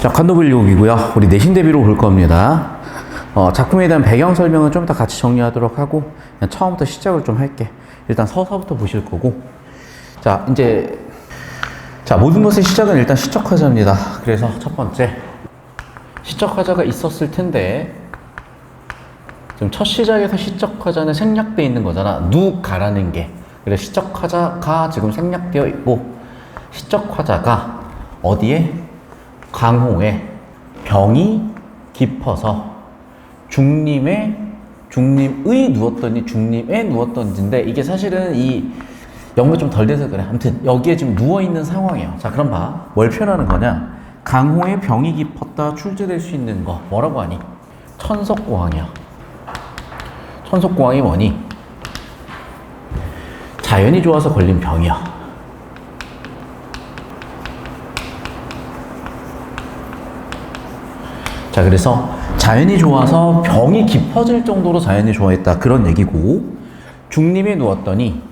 자, 관도불육이고요. 우리 내신 대비로 볼 겁니다. 작품에 대한 배경 설명은 좀 이따 같이 정리하도록 하고, 그냥 처음부터 시작을 좀 할게. 일단 서서부터 보실 거고. 자, 모든 것의 시작은 일단 시적화자입니다. 그래서 첫 번째, 시적화자가 있었을 텐데, 지금 첫 시작에서 시적화자는 생략되어 있는 거잖아. 누가라는 게. 그래서 시적화자가 지금 생략되어 있고, 시적화자가 어디에? 강호에 병이 깊어서 중림의 누웠던지인데, 이게 사실은 이 영어가 좀 덜 돼서 그래. 아무튼 여기에 지금 누워있는 상황이에요. 자, 그럼 봐. 뭘 표현하는 거냐? 강호에 병이 깊었다 출제될 수 있는 거 뭐라고 하니? 천석고항이야. 천석고항이 뭐니? 자연이 좋아서 걸린 병이야. 자, 그래서 자연이 좋아서 병이 깊어질 정도로 자연이 좋아했다, 그런 얘기고, 중림에 누웠더니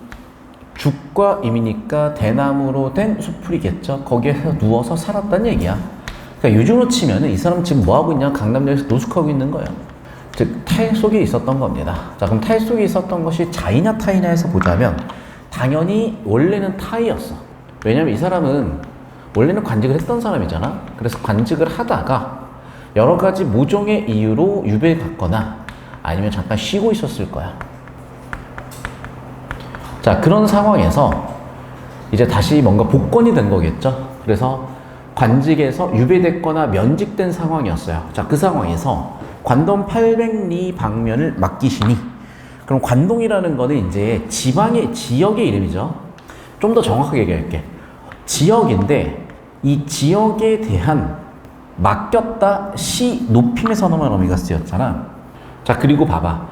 죽과 임이니까 대나무로 된 수풀이겠죠. 거기에서 누워서 살았다는 얘기야. 그러니까 요즘으로 치면은 이 사람 지금 뭐하고 있냐? 강남역에서 노숙하고 있는 거예요. 즉 타일 속에 있었던 겁니다. 자, 그럼 타일 속에 있었던 것이 자이냐 타이냐에서 보자면 당연히 원래는 타이였어. 왜냐면 이 사람은 원래는 관직을 했던 사람이잖아. 그래서 관직을 하다가 여러 가지 모종의 이유로 유배에 갔거나 아니면 잠깐 쉬고 있었을 거야. 자, 그런 상황에서 이제 다시 뭔가 복권이 된 거겠죠. 그래서 관직에서 유배됐거나 면직된 상황이었어요. 자, 그 상황에서 관동 800리 방면을 맡기시니, 그럼 관동이라는 거는 이제 지역의 이름이죠. 좀 더 정확하게 얘기할게. 지역인데 이 지역에 대한 맡겼다 시 높임의 선어만 어미가 쓰였잖아. 자, 그리고 봐봐.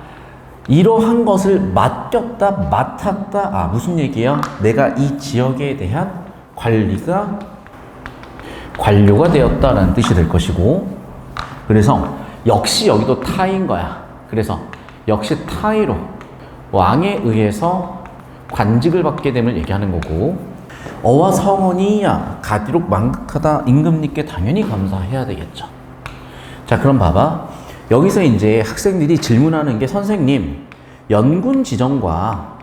이러한 것을 맡겼다, 맡았다. 무슨 얘기야? 내가 이 지역에 대한 관료가 되었다라는 뜻이 될 것이고, 그래서 역시 여기도 타인 거야. 그래서 역시 타이로 왕에 의해서 관직을 받게 됨을 얘기하는 거고, 어와 성원이야 가디록 망극하다 임금님께 당연히 감사해야 되겠죠. 자, 그럼 봐봐. 여기서 이제 학생들이 질문하는 게, 선생님, 연군 지정과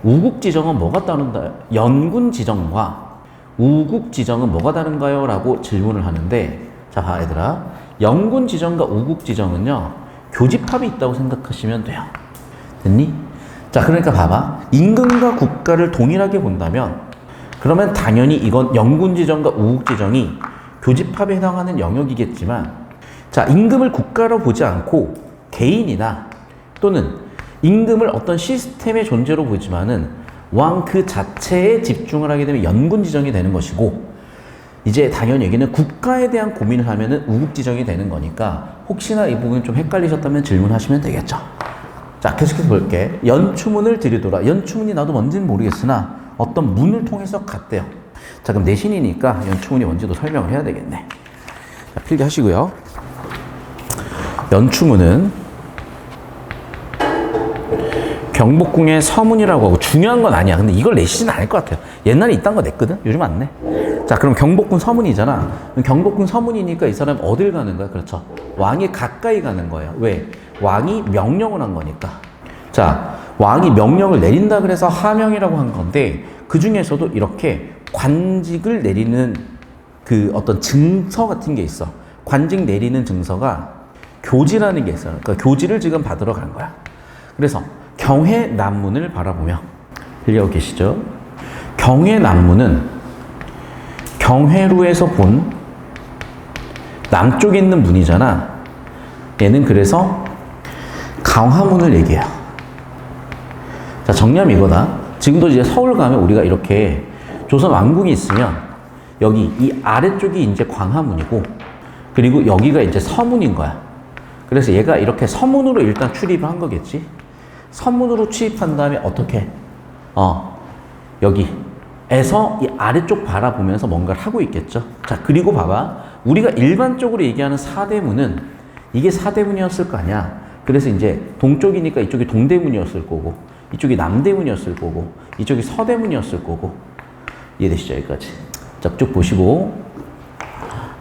우국 지정은 뭐가 다른가요? 연군 지정과 우국 지정은 뭐가 다른가요? 라고 질문을 하는데, 자, 봐 얘들아. 연군 지정과 우국 지정은요, 교집합이 있다고 생각하시면 돼요. 됐니? 자, 그러니까 봐봐. 임금과 국가를 동일하게 본다면, 그러면 당연히 이건 연군지정과 우국지정이 교집합에 해당하는 영역이겠지만, 자, 임금을 국가로 보지 않고 개인이나 또는 임금을 어떤 시스템의 존재로 보지만은 왕 그 자체에 집중을 하게 되면 연군지정이 되는 것이고, 이제 당연히 여기는 국가에 대한 고민을 하면은 우국지정이 되는 거니까, 혹시나 이 부분이 좀 헷갈리셨다면 질문하시면 되겠죠. 자, 계속해서 볼게. 연추문을 들이돌아. 연추문이 나도 뭔지는 모르겠으나 어떤 문을 통해서 갔대요. 자, 그럼 내신이니까 연추문이 뭔지도 설명을 해야 되겠네. 자, 필기하시고요. 연추문은 경복궁의 서문이라고 하고, 중요한 건 아니야. 근데 이걸 내시진 않을 것 같아요. 옛날에 이딴 거 냈거든? 요즘 안 내. 자, 그럼 경복궁 서문이잖아. 경복궁 서문이니까 이 사람 어딜 가는 거야? 그렇죠. 왕이 가까이 가는 거예요. 왜? 왕이 명령을 한 거니까. 자, 왕이 명령을 내린다 그래서 하명이라고 한 건데, 그 중에서도 이렇게 관직을 내리는 그 어떤 증서 같은 게 있어. 관직 내리는 증서가 교지라는 게 있어요. 그러니까 교지를 지금 받으러 간 거야. 그래서 경회 남문을 바라보며, 들려오고 계시죠? 경회 남문은 경회루에서 본 남쪽에 있는 문이잖아. 얘는 그래서 강화문을 얘기해요. 자, 정리하면 이거다. 지금도 이제 서울 가면 우리가 이렇게 조선 왕궁이 있으면 여기 이 아래쪽이 이제 광화문이고, 그리고 여기가 이제 서문인 거야. 그래서 얘가 이렇게 서문으로 일단 출입을 한 거겠지. 서문으로 출입한 다음에 어떻게? 여기에서 이 아래쪽 바라보면서 뭔가를 하고 있겠죠. 자, 그리고 봐봐. 우리가 일반적으로 얘기하는 사대문은 이게 사대문이었을 거 아니야. 그래서 이제 동쪽이니까 이쪽이 동대문이었을 거고, 이쪽이 남대문이었을 거고, 이쪽이 서대문이었을 거고. 이해되시죠? 여기까지. 자, 쭉 보시고.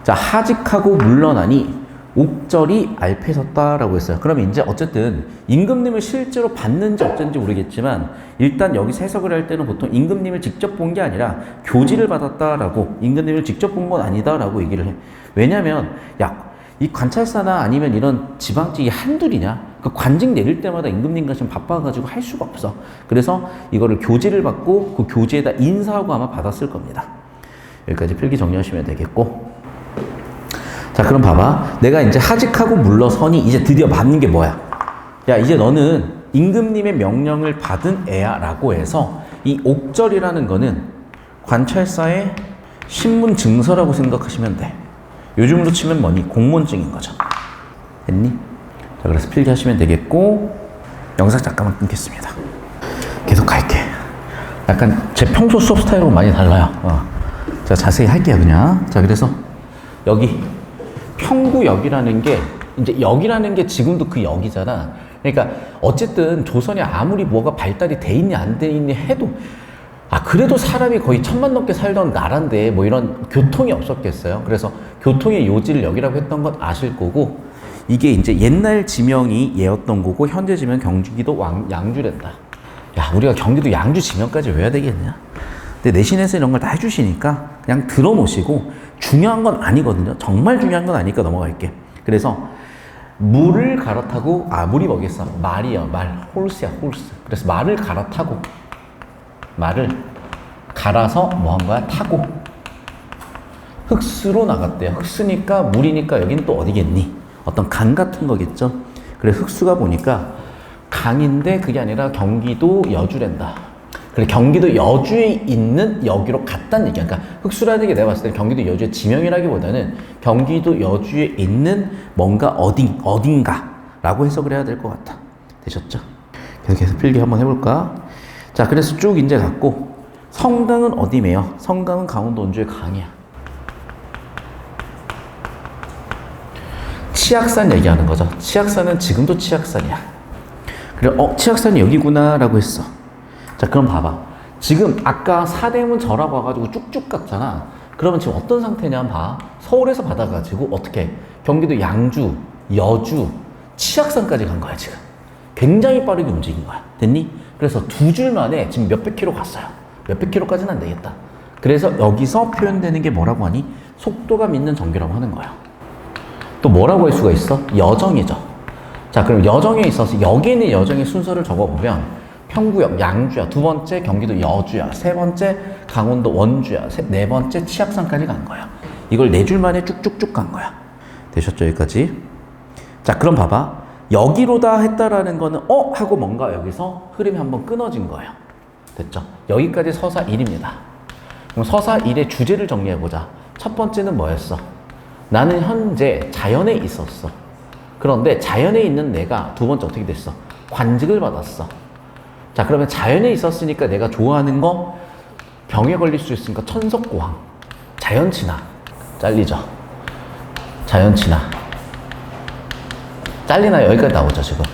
자, 하직하고 물러나니 옥절이 알패 섰다라고 했어요. 그러면 이제 어쨌든 임금님을 실제로 봤는지 어쩐지 모르겠지만 일단 여기서 해석을 할 때는 보통 임금님을 직접 본 게 아니라 교지를 받았다라고, 임금님을 직접 본 건 아니다라고 얘기를 해. 왜냐면 이 관찰사나 아니면 이런 지방직이 한둘이냐? 그 관직 내릴 때마다 임금님과 지금 바빠가지고 할 수가 없어. 그래서 이거를 교지를 받고 그 교지에다 인사하고 아마 받았을 겁니다. 여기까지 필기 정리하시면 되겠고. 자, 그럼 봐봐. 내가 이제 하직하고 물러서니 이제 드디어 맞는 게 뭐야? 야, 이제 너는 임금님의 명령을 받은 애야 라고 해서 이 옥절이라는 거는 관찰사의 신분 증서라고 생각하시면 돼. 요즘으로 치면 뭐니? 공무원증인 거죠. 됐니? 자, 그래서 필기하시면 되겠고, 영상 잠깐만 끊겠습니다. 계속 갈게. 약간 제 평소 수업 스타일하고 많이 달라요. 자, 자세히 할게요, 그냥. 자, 그래서 여기 평구역이라는 게, 이제 역이라는 게 지금도 그 역이잖아. 그러니까 어쨌든 조선이 아무리 뭐가 발달이 돼 있니 안 돼 있니 해도 그래도 사람이 거의 1000만 넘게 살던 나라인데 뭐 이런 교통이 없었겠어요. 그래서 교통의 요지를 역이라고 했던 건 아실 거고, 이게 이제 옛날 지명이 얘였던 거고 현재 지명 경기도 양주랬다. 야, 우리가 경기도 양주 지명까지 외워야 되겠냐? 근데 내신에서 이런 걸 다 해주시니까 그냥 들어놓으시고, 중요한 건 아니거든요. 정말 중요한 건 아니니까 넘어갈게. 그래서 물을 갈아타고, 물이 뭐겠어? 말이야, 말. 홀스야, 홀스. 그래서 말을 갈아타고, 말을 갈아서 뭐 한 거야? 타고 흑수로 나갔대요. 흑수니까 물이니까 여기는 또 어디겠니? 어떤 강 같은 거겠죠. 그래서 흑수가 보니까 강인데 그게 아니라 경기도 여주랜다. 그래, 경기도 여주에 있는 여기로 갔다는 얘기야. 그러니까 흑수라는 게 내가 봤을 때 경기도 여주의 지명이라기보다는 경기도 여주에 있는 뭔가 어딘가라고 해석을 해야 될 것 같아. 되셨죠? 계속 필기 한번 해볼까? 자, 그래서 쭉 이제 갔고, 성강은 어디매요? 성강은 강원도 원주의 강이야. 치악산 얘기하는 거죠. 치악산은 지금도 치악산이야. 그래, 치악산이 여기구나 라고 했어. 자, 그럼 봐봐. 지금 아까 사대문 절하고 와가지고 쭉쭉 갔잖아. 그러면 지금 어떤 상태냐 봐. 서울에서 받아가지고 어떻게 경기도 양주, 여주, 치악산까지 간 거야 지금. 굉장히 빠르게 움직인 거야. 됐니? 그래서 2줄 만에 지금 몇백 킬로 갔어요. 몇백 킬로까지는 안 되겠다. 그래서 여기서 표현되는 게 뭐라고 하니? 속도감 있는 전기라고 하는 거야. 또 뭐라고 할 수가 있어? 여정이죠. 자, 그럼 여정에 있어서 여기에 있는 여정의 순서를 적어보면 평구역, 양주야. 2번째 경기도 여주야. 3번째 강원도 원주야. 4번째 치악산까지 간 거야. 이걸 4줄 만에 쭉쭉쭉 간 거야. 되셨죠? 여기까지? 자, 그럼 봐봐. 여기로다 했다라는 거는 하고 뭔가 여기서 흐름이 한번 끊어진 거예요. 됐죠? 여기까지 서사 1입니다. 그럼 서사 1의 주제를 정리해보자. 첫 번째는 뭐였어? 나는 현재 자연에 있었어. 그런데 자연에 있는 내가 두 번째 어떻게 됐어? 관직을 받았어. 자, 그러면 자연에 있었으니까 내가 좋아하는 거, 병에 걸릴 수 있으니까 천석고왕, 자연친화, 잘리죠? 자연친화. 잘리나 여기까지 나오죠 지금.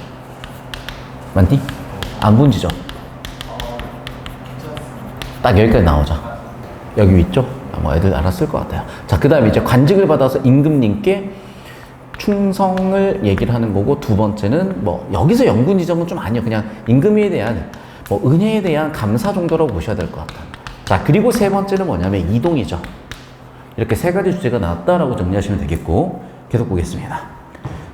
맞니? 안 분지죠? 딱 여기까지 나오죠. 여기 위쪽? 뭐 애들 알았을 것 같아요. 자, 그 다음에 이제 관직을 받아서 임금님께 충성을 얘기를 하는 거고, 두 번째는 뭐 여기서 영군지정은 좀 아니에요. 그냥 임금에 대한 뭐 은혜에 대한 감사 정도라고 보셔야 될 것 같아요. 자, 그리고 세 번째는 뭐냐면 이동이죠. 이렇게 세 가지 주제가 나왔다라고 정리하시면 되겠고, 계속 보겠습니다.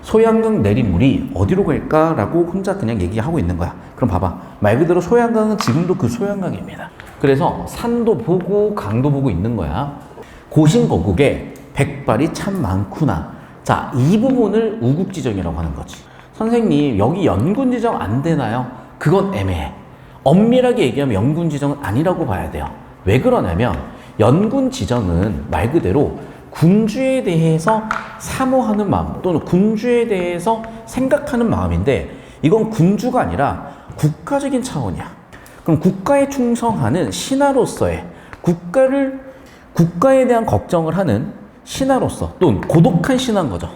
소양강 내린 물이 어디로 갈까라고 혼자 그냥 얘기하고 있는 거야. 그럼 봐봐. 말 그대로 소양강은 지금도 그 소양강입니다. 그래서 산도 보고 강도 보고 있는 거야. 고신거국에 백발이 참 많구나. 자, 이 부분을 우국지정이라고 하는 거지. 선생님, 여기 연군지정 안 되나요? 그건 애매해. 엄밀하게 얘기하면 연군지정은 아니라고 봐야 돼요. 왜 그러냐면 연군지정은 말 그대로 군주에 대해서 사모하는 마음 또는 군주에 대해서 생각하는 마음인데, 이건 군주가 아니라 국가적인 차원이야. 그럼 국가에 충성하는 신하로서의 국가에 대한 걱정을 하는 신하로서, 또는 고독한 신하인 거죠.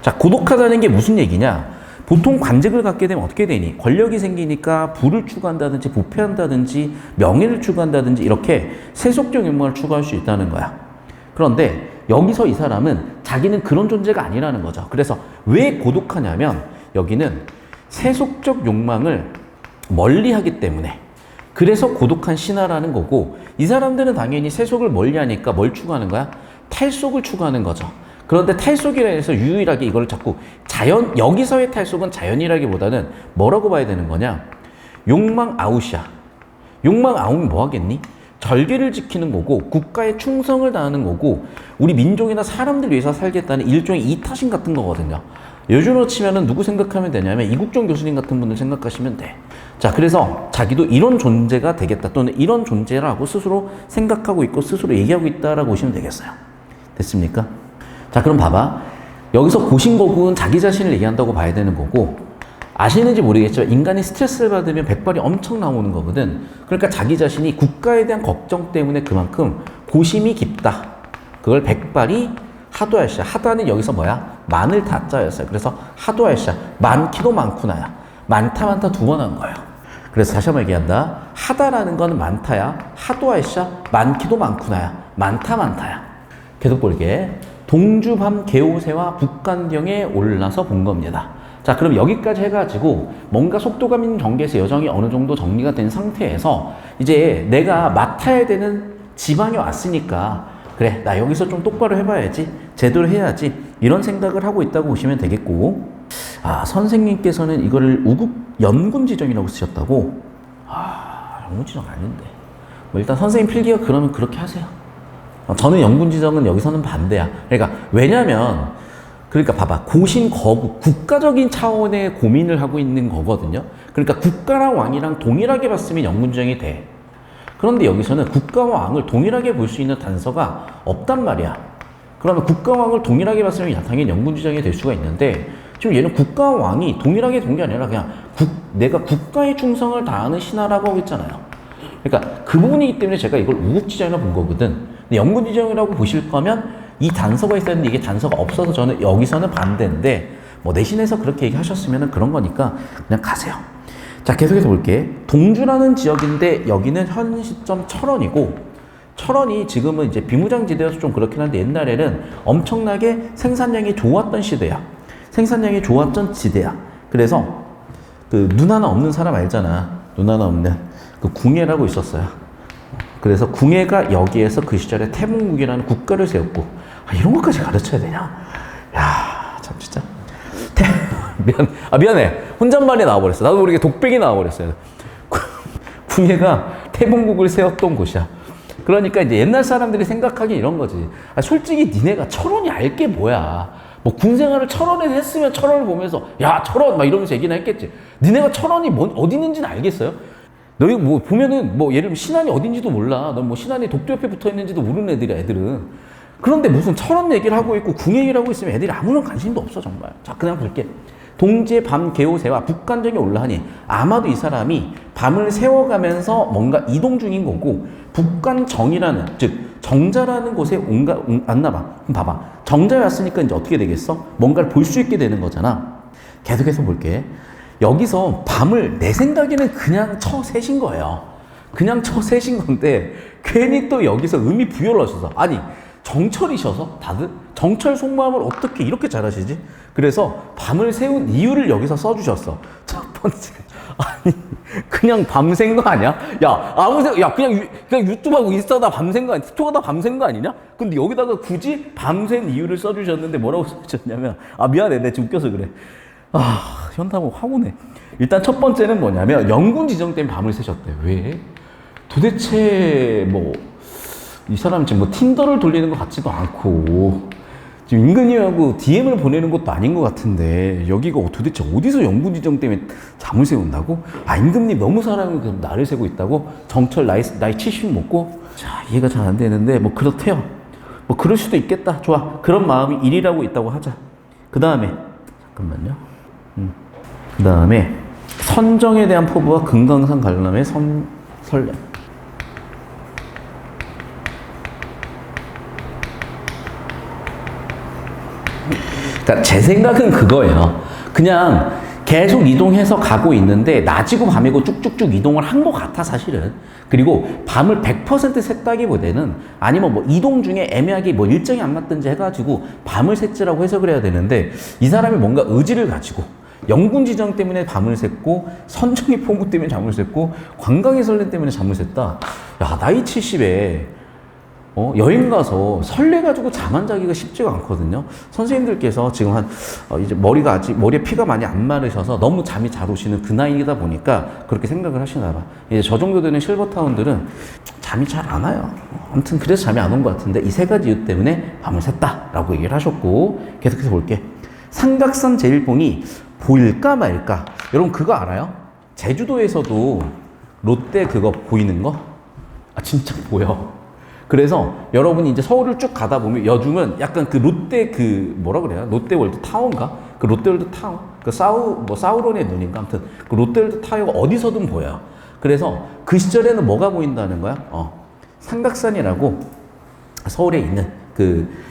자, 고독하다는 게 무슨 얘기냐? 보통 관직을 갖게 되면 어떻게 되니? 권력이 생기니까 부를 추구한다든지 부패한다든지 명예를 추구한다든지 이렇게 세속적 욕망을 추구할 수 있다는 거야. 그런데 여기서 이 사람은 자기는 그런 존재가 아니라는 거죠. 그래서 왜 고독하냐면 여기는 세속적 욕망을 멀리하기 때문에 그래서 고독한 신하라는 거고 이 사람들은 당연히 세속을 멀리하니까 뭘 추구하는 거야? 탈속을 추구하는 거죠. 그런데 탈속이라 해서 유일하게 이걸 자꾸 여기서의 탈속은 자연이라기보다는 뭐라고 봐야 되는 거냐? 욕망 아웃이야. 욕망 아웃이 뭐 하겠니? 절개를 지키는 거고 국가에 충성을 다하는 거고 우리 민족이나 사람들 위해서 살겠다는 일종의 이타심 같은 거거든요. 요즘으로 치면은 누구 생각하면 되냐면 이국종 교수님 같은 분들 생각하시면 돼. 자, 그래서 자기도 이런 존재가 되겠다 또는 이런 존재라고 스스로 생각하고 있고 스스로 얘기하고 있다라고 보시면 되겠어요. 됐습니까? 자, 그럼 봐봐. 여기서 고신고국은 자기 자신을 얘기한다고 봐야 되는 거고 아시는지 모르겠지만 인간이 스트레스를 받으면 백발이 엄청 나오는 거거든. 그러니까 자기 자신이 국가에 대한 걱정 때문에 그만큼 고심이 깊다. 그걸 백발이 하도할샤. 하다는 여기서 뭐야? 많을 다자였어요. 그래서 하도할샤. 많기도 많구나야. 많다 두 번 한 거예요. 그래서 다시 한번 얘기한다. 하다라는 건 많다야. 하도할샤. 많기도 많구나야. 많다야. 계속 볼게. 동주밤 개오새와 북간경에 올라서 본 겁니다. 자, 그럼 여기까지 해가지고 뭔가 속도감 있는 경계에서 여정이 어느 정도 정리가 된 상태에서 이제 내가 맡아야 되는 지방에 왔으니까 그래, 나 여기서 좀 똑바로 해봐야지, 제대로 해야지 이런 생각을 하고 있다고 보시면 되겠고 선생님께서는 이거를 우국 연군지정이라고 쓰셨다고? 연군지정 아닌데 뭐 일단 선생님 필기가 그러면 그렇게 하세요. 저는 연군지정은 여기서는 반대야. 그러니까 왜냐면 그러니까 봐봐. 고신 거국, 국가적인 차원의 고민을 하고 있는 거거든요. 그러니까 국가랑 왕이랑 동일하게 봤으면 연군지정이 돼. 그런데 여기서는 국가와 왕을 동일하게 볼 수 있는 단서가 없단 말이야. 그러면 국가와 왕을 동일하게 봤으면 당연히 연군지정이 될 수가 있는데 지금 얘는 국가와 왕이 동일하게 된 게 아니라 그냥 내가 국가에 충성을 다하는 신하라고 하고 있잖아요. 그러니까 그 부분이기 때문에 제가 이걸 우국지정이라고 본 거거든. 근데 연군지정이라고 보실 거면 이 단서가 있어야 되는데 이게 단서가 없어서 저는 여기서는 반대인데 뭐 내신에서 그렇게 얘기하셨으면 그런 거니까 그냥 가세요. 자, 계속해서 볼게. 동주라는 지역인데 여기는 현 시점 철원이고 철원이 지금은 이제 비무장지대여서 좀 그렇긴 한데 옛날에는 엄청나게 생산량이 좋았던 시대야. 생산량이 좋았던 지대야. 그래서 그 눈 하나 없는 사람 알잖아. 눈 하나 없는 그 궁예라고 있었어요. 그래서 궁예가 여기에서 그 시절에 태봉국이라는 국가를 세웠고 이런 것까지 가르쳐야 되냐? 야, 참 진짜. 미안해. 혼잣말이 나와버렸어. 나도 모르게 독백이 나와버렸어요. 궁예가 태봉국을 세웠던 곳이야. 그러니까 이제 옛날 사람들이 생각하기 이런 거지. 솔직히 니네가 철원이 알게 뭐야. 뭐 군생활을 철원에서 했으면 철원을 보면서 야, 철원 막 이러면서 얘기나 했겠지. 니네가 철원이 어디 있는지는 알겠어요? 너희 뭐 보면은 뭐 예를 들면 신안이 어딘지도 몰라. 넌 뭐 신안이 독도 옆에 붙어 있는지도 모르는 애들이야, 애들은. 그런데 무슨 철원 얘기를 하고 있고 궁 얘기를 하고 있으면 애들이 아무런 관심도 없어, 정말. 자, 그냥 볼게. 동지의 밤 개오새와 북간정에 올라하니 아마도 이 사람이 밤을 세워가면서 뭔가 이동 중인 거고 북간정이라는 즉 정자라는 곳에 왔나 봐. 그럼 봐봐. 정자에 왔으니까 이제 어떻게 되겠어? 뭔가를 볼 수 있게 되는 거잖아. 계속해서 볼게. 여기서 밤을 내 생각에는 그냥 쳐세신 거예요. 그냥 쳐세신 건데 괜히 또 여기서 의미 부여를 하셔서 아니 정철이셔서 다들 정철 속마음을 어떻게 이렇게 잘하시지? 그래서 밤을 세운 이유를 여기서 써주셨어. 첫 번째, 아니 그냥 밤샌 거 아니야? 야 그냥 유튜브하고 인스타다 밤샌 거 아니야? 틱톡하다 밤샌 거 아니냐? 근데 여기다가 굳이 밤샌 이유를 써주셨는데 뭐라고 써주셨냐면 미안해, 내가 지금 웃겨서 그래. 현타가 확 오네. 일단 첫 번째는 뭐냐면 영군 지정 때문에 밤을 새셨대. 왜? 도대체 뭐 이 사람 지금 뭐 틴더를 돌리는 것 같지도 않고 지금 임금님하고 DM을 보내는 것도 아닌 것 같은데 여기가 도대체 어디서 영군 지정 때문에 잠을 세운다고? 임금님 너무 사랑을 그럼 나를 세고 있다고? 정철 나이 70 먹고? 자, 이해가 잘 안 되는데 뭐 그렇대요. 뭐 그럴 수도 있겠다. 좋아. 그런 마음이 일이라고 있다고 하자. 그 다음에 잠깐만요. 그 다음에 선정에 대한 포부와 금강산 관람의 설렘. 그러니까 제 생각은 그거예요. 그냥 계속 이동해서 가고 있는데 낮이고 밤이고 쭉쭉쭉 이동을 한 것 같아 사실은. 그리고 밤을 100% 샜다기보다는 아니면 뭐 이동 중에 애매하게 뭐 일정이 안 맞든지 해가지고 밤을 샜지라고 해석을 해야 되는데 이 사람이 뭔가 의지를 가지고 영군 지정 때문에 밤을 샜고 선정의 포부 때문에 잠을 샜고 관광의 설렘 때문에 잠을 샜다. 야 나이 70에 여행 가서 설레가지고 잠 안 자기가 쉽지가 않거든요. 선생님들께서 지금 이제 머리에 피가 많이 안 마르셔서 너무 잠이 잘 오시는 그 나이다 보니까 그렇게 생각을 하시나 봐. 이제 저 정도 되는 실버타운들은 잠이 잘 안 와요. 아무튼 그래서 잠이 안 온 것 같은데 이 세 가지 이유 때문에 밤을 샜다라고 얘기를 하셨고 계속해서 볼게. 삼각선 제일봉이 보일까 말까. 여러분 그거 알아요? 제주도에서도 롯데 그거 보이는 거? 아 진짜 보여. 그래서 여러분이 이제 서울을 쭉 가다 보면 요즘은 약간 그 롯데 뭐라 그래요? 롯데월드 타워인가? 그 롯데월드 타워? 그 사우론의 눈인가? 아무튼 그 롯데월드 타워가 어디서든 보여요. 그래서 그 시절에는 뭐가 보인다는 거야? 삼각산이라고 서울에 있는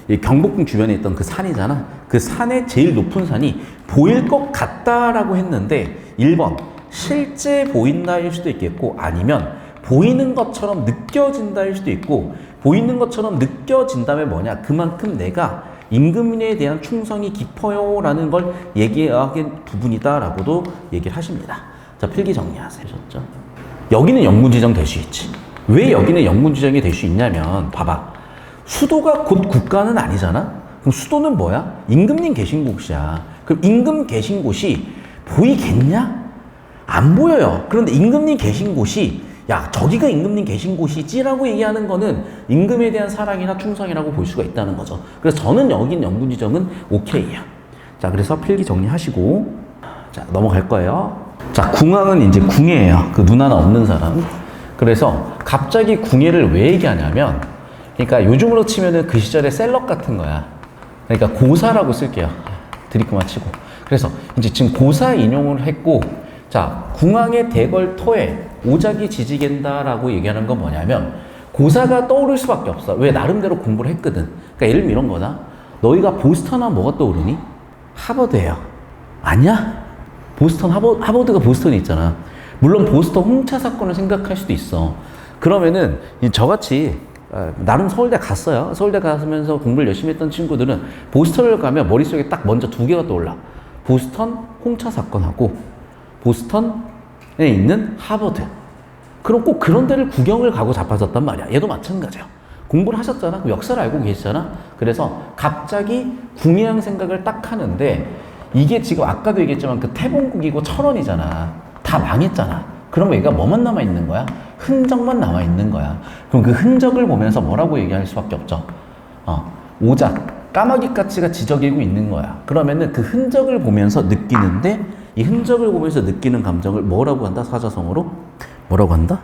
이 경복궁 주변에 있던 그 산이잖아. 그 산의 제일 높은 산이 보일 것 같다라고 했는데 1번 실제 보인다일 수도 있겠고 아니면 보이는 것처럼 느껴진다일 수도 있고 보이는 것처럼 느껴진다면 뭐냐? 그만큼 내가 임금에 대한 충성이 깊어요 라는 걸 얘기하는 부분이다 라고도 얘기를 하십니다. 자 필기 정리하세요. 여기는 영군 지정 될 수 있지. 왜 여기는 영군 지정이 될 수 있냐면 봐봐. 수도가 곧 국가는 아니잖아? 그럼 수도는 뭐야? 임금님 계신 곳이야. 그럼 임금 계신 곳이 보이겠냐? 안 보여요. 그런데 임금님 계신 곳이 야 저기가 임금님 계신 곳이지라고 얘기하는 거는 임금에 대한 사랑이나 충성이라고 볼 수가 있다는 거죠. 그래서 저는 여긴 영군 지정은 오케이야. 자 그래서 필기 정리하시고 자 넘어갈 거예요. 자 궁왕은 이제 궁예예요. 그 눈 하나 없는 사람. 그래서 갑자기 궁예를 왜 얘기하냐면 그러니까 요즘으로 치면은 그 시절의 셀럽 같은 거야. 그러니까 고사라고 쓸게요. 드리크만 치고. 그래서 이제 지금 고사 인용을 했고 자 궁왕의 대걸토에 오작이 지지겐다라고 얘기하는 건 뭐냐면 고사가 떠오를 수밖에 없어. 왜? 나름대로 공부를 했거든. 그러니까 예를 들면 이런 거다. 너희가 보스턴 하면 뭐가 떠오르니? 하버드예요. 아니야? 하버드가 보스턴에 있잖아. 물론 보스턴 홍차 사건을 생각할 수도 있어. 그러면은 저같이 나름 서울대 갔어요. 서울대 가면서 공부를 열심히 했던 친구들은 보스턴을 가면 머릿속에 딱 먼저 두 개가 떠올라. 보스턴 홍차 사건하고 보스턴에 있는 하버드. 그럼 꼭 그런 데를 구경을 가고 자빠졌단 말이야. 얘도 마찬가지야. 공부를 하셨잖아. 그 역사를 알고 계시잖아. 그래서 갑자기 궁예양 생각을 딱 하는데 이게 지금 아까도 얘기했지만 그 태봉국이고 철원이잖아. 다 망했잖아. 그럼 얘가 뭐만 남아있는 거야? 흔적만 남아있는 거야. 그럼 그 흔적을 보면서 뭐라고 얘기할 수밖에 없죠? 오작, 까마귀까치가 지저귀고 있는 거야. 그러면은 그 흔적을 보면서 느끼는데 이 흔적을 보면서 느끼는 감정을 뭐라고 한다? 사자성어로? 뭐라고 한다?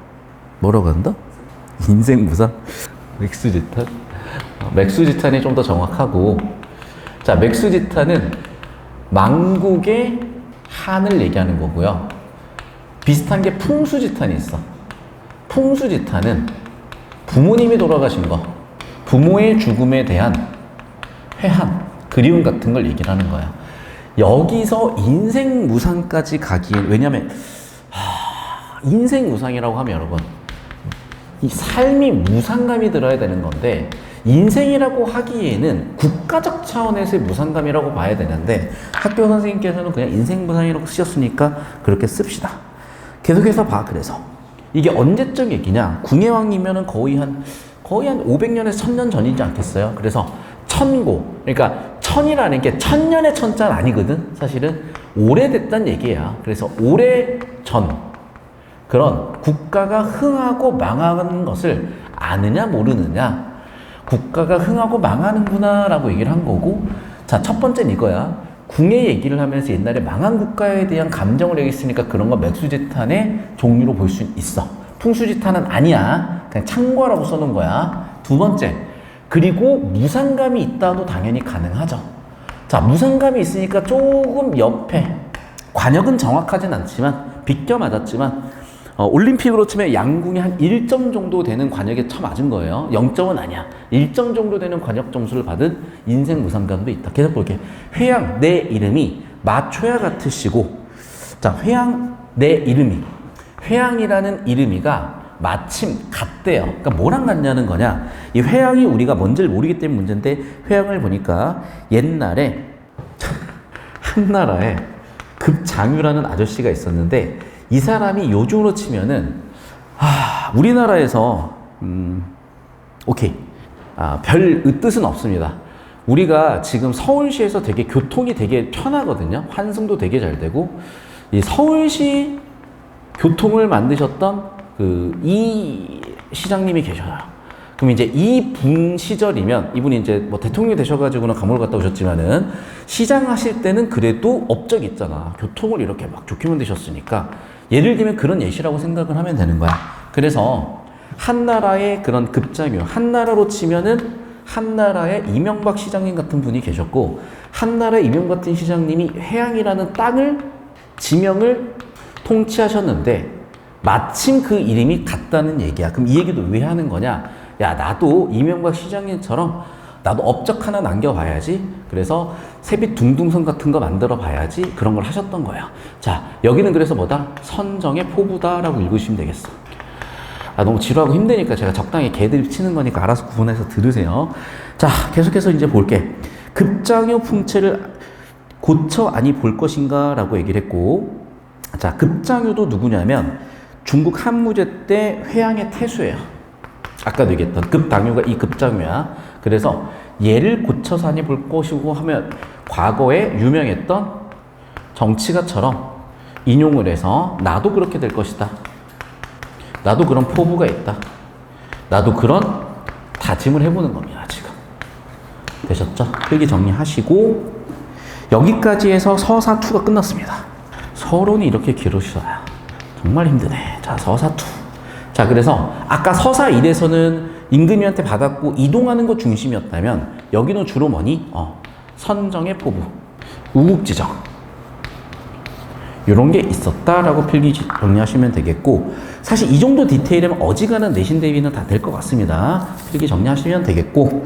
인생무상? 맥수지탄? 맥수지탄이 좀 더 정확하고 자, 맥수지탄은 망국의 한을 얘기하는 거고요. 비슷한 게 풍수지탄이 있어. 풍수지탄은 부모님이 돌아가신 거, 부모의 죽음에 대한 회한, 그리움 같은 걸 얘기를 하는 거야. 여기서 인생무상까지 가기엔 왜냐면 인생무상이라고 하면 여러분 이 삶이 무상감이 들어야 되는 건데 인생이라고 하기에는 국가적 차원에서의 무상감이라고 봐야 되는데 학교 선생님께서는 그냥 인생무상이라고 쓰셨으니까 그렇게 씁시다. 계속해서 봐. 그래서 이게 언제적 얘기냐? 궁예왕이면은 거의 한 500년에서 1000년 전이지 않겠어요? 그래서 천고, 그러니까 천이라는 게 천년의 천자는 아니거든. 사실은 오래됐단 얘기야. 그래서 오래전 그런 국가가 흥하고 망하는 것을 아느냐 모르느냐. 국가가 흥하고 망하는구나 라고 얘기를 한 거고 자, 첫 번째는 이거야. 궁예 얘기를 하면서 옛날에 망한 국가에 대한 감정을 얘기했으니까 그런 거 맥수지탄의 종류로 볼 수 있어. 풍수지탄은 아니야. 그냥 창과라고 써놓은 거야. 두 번째, 그리고 무상감이 있다도 당연히 가능하죠. 자, 무상감이 있으니까 조금 옆에 관역은 정확하진 않지만 비껴 맞았지만 올림픽으로 치면 양궁이 한 1점 정도 되는 관역에 쳐맞은 거예요. 0점은 아니야. 1점 정도 되는 관역 점수를 받은 인생 무상감도 있다. 계속 볼게. 회양, 내 이름이 마초야 같으시고 자, 내 이름이. 회양이라는 이름이가 마침 같대요. 그러니까 뭐랑 같냐는 거냐. 이 회양이 우리가 뭔지를 모르기 때문에 문제인데, 회양을 보니까 옛날에 한나라에 급장유라는 아저씨가 있었는데, 이 사람이 요즘으로 치면은 우리나라에서 오케이, 별 뜻은 없습니다. 우리가 지금 서울시에서 되게 교통이 되게 편하거든요. 환승도 되게 잘 되고, 이 서울시 교통을 만드셨던 이 시장님이 계셔요. 그럼 이제 이분 시절이면, 이분이 이제 뭐 대통령이 되셔가지고는 감옥을 갔다 오셨지만은, 시장 하실 때는 그래도 업적이 있잖아. 교통을 이렇게 막 좋게 만드셨으니까. 예를 들면 그런 예시라고 생각을 하면 되는 거야. 그래서 한나라의 그런 급장유, 한나라로 치면은 한나라의 이명박 시장님 같은 분이 계셨고, 한나라의 이명박 같은 시장님이 회양이라는 땅을, 지명을 통치하셨는데, 마침 그 이름이 같다는 얘기야. 그럼 이 얘기도 왜 하는 거냐? 야, 나도 이명박 시장님처럼 나도 업적 하나 남겨봐야지. 그래서 세빛 둥둥선 같은 거 만들어 봐야지. 그런 걸 하셨던 거야. 자, 여기는 그래서 뭐다? 선정의 포부다라고 읽으시면 되겠어. 너무 지루하고 힘드니까 제가 적당히 개드립 치는 거니까 알아서 구분해서 들으세요. 자, 계속해서 이제 볼게. 급장유 풍채를 고쳐 아니 볼 것인가 라고 얘기를 했고, 자, 급장유도 누구냐면 중국 한무제 때 회양의 태수예요. 아까도 얘기했던 급당유가 이 급장유야. 그래서 얘를 고쳐서 아니 볼 것이고 하면, 과거에 유명했던 정치가처럼 인용을 해서 나도 그렇게 될 것이다. 나도 그런 포부가 있다. 나도 그런 다짐을 해보는 겁니다, 지금. 되셨죠? 필기 정리하시고, 여기까지 해서 서사2가 끝났습니다. 서론이 이렇게 길으셔야 정말 힘드네. 자, 서사2. 자, 그래서 아까 서사1에서는 임금님한테 받았고 이동하는 것 중심이었다면, 여기는 주로 뭐니? 선정의 포부, 우국지정, 이런 게 있었다라고 필기 정리하시면 되겠고, 사실 이 정도 디테일이면 어지간한 내신 대비는 다 될 것 같습니다. 필기 정리하시면 되겠고,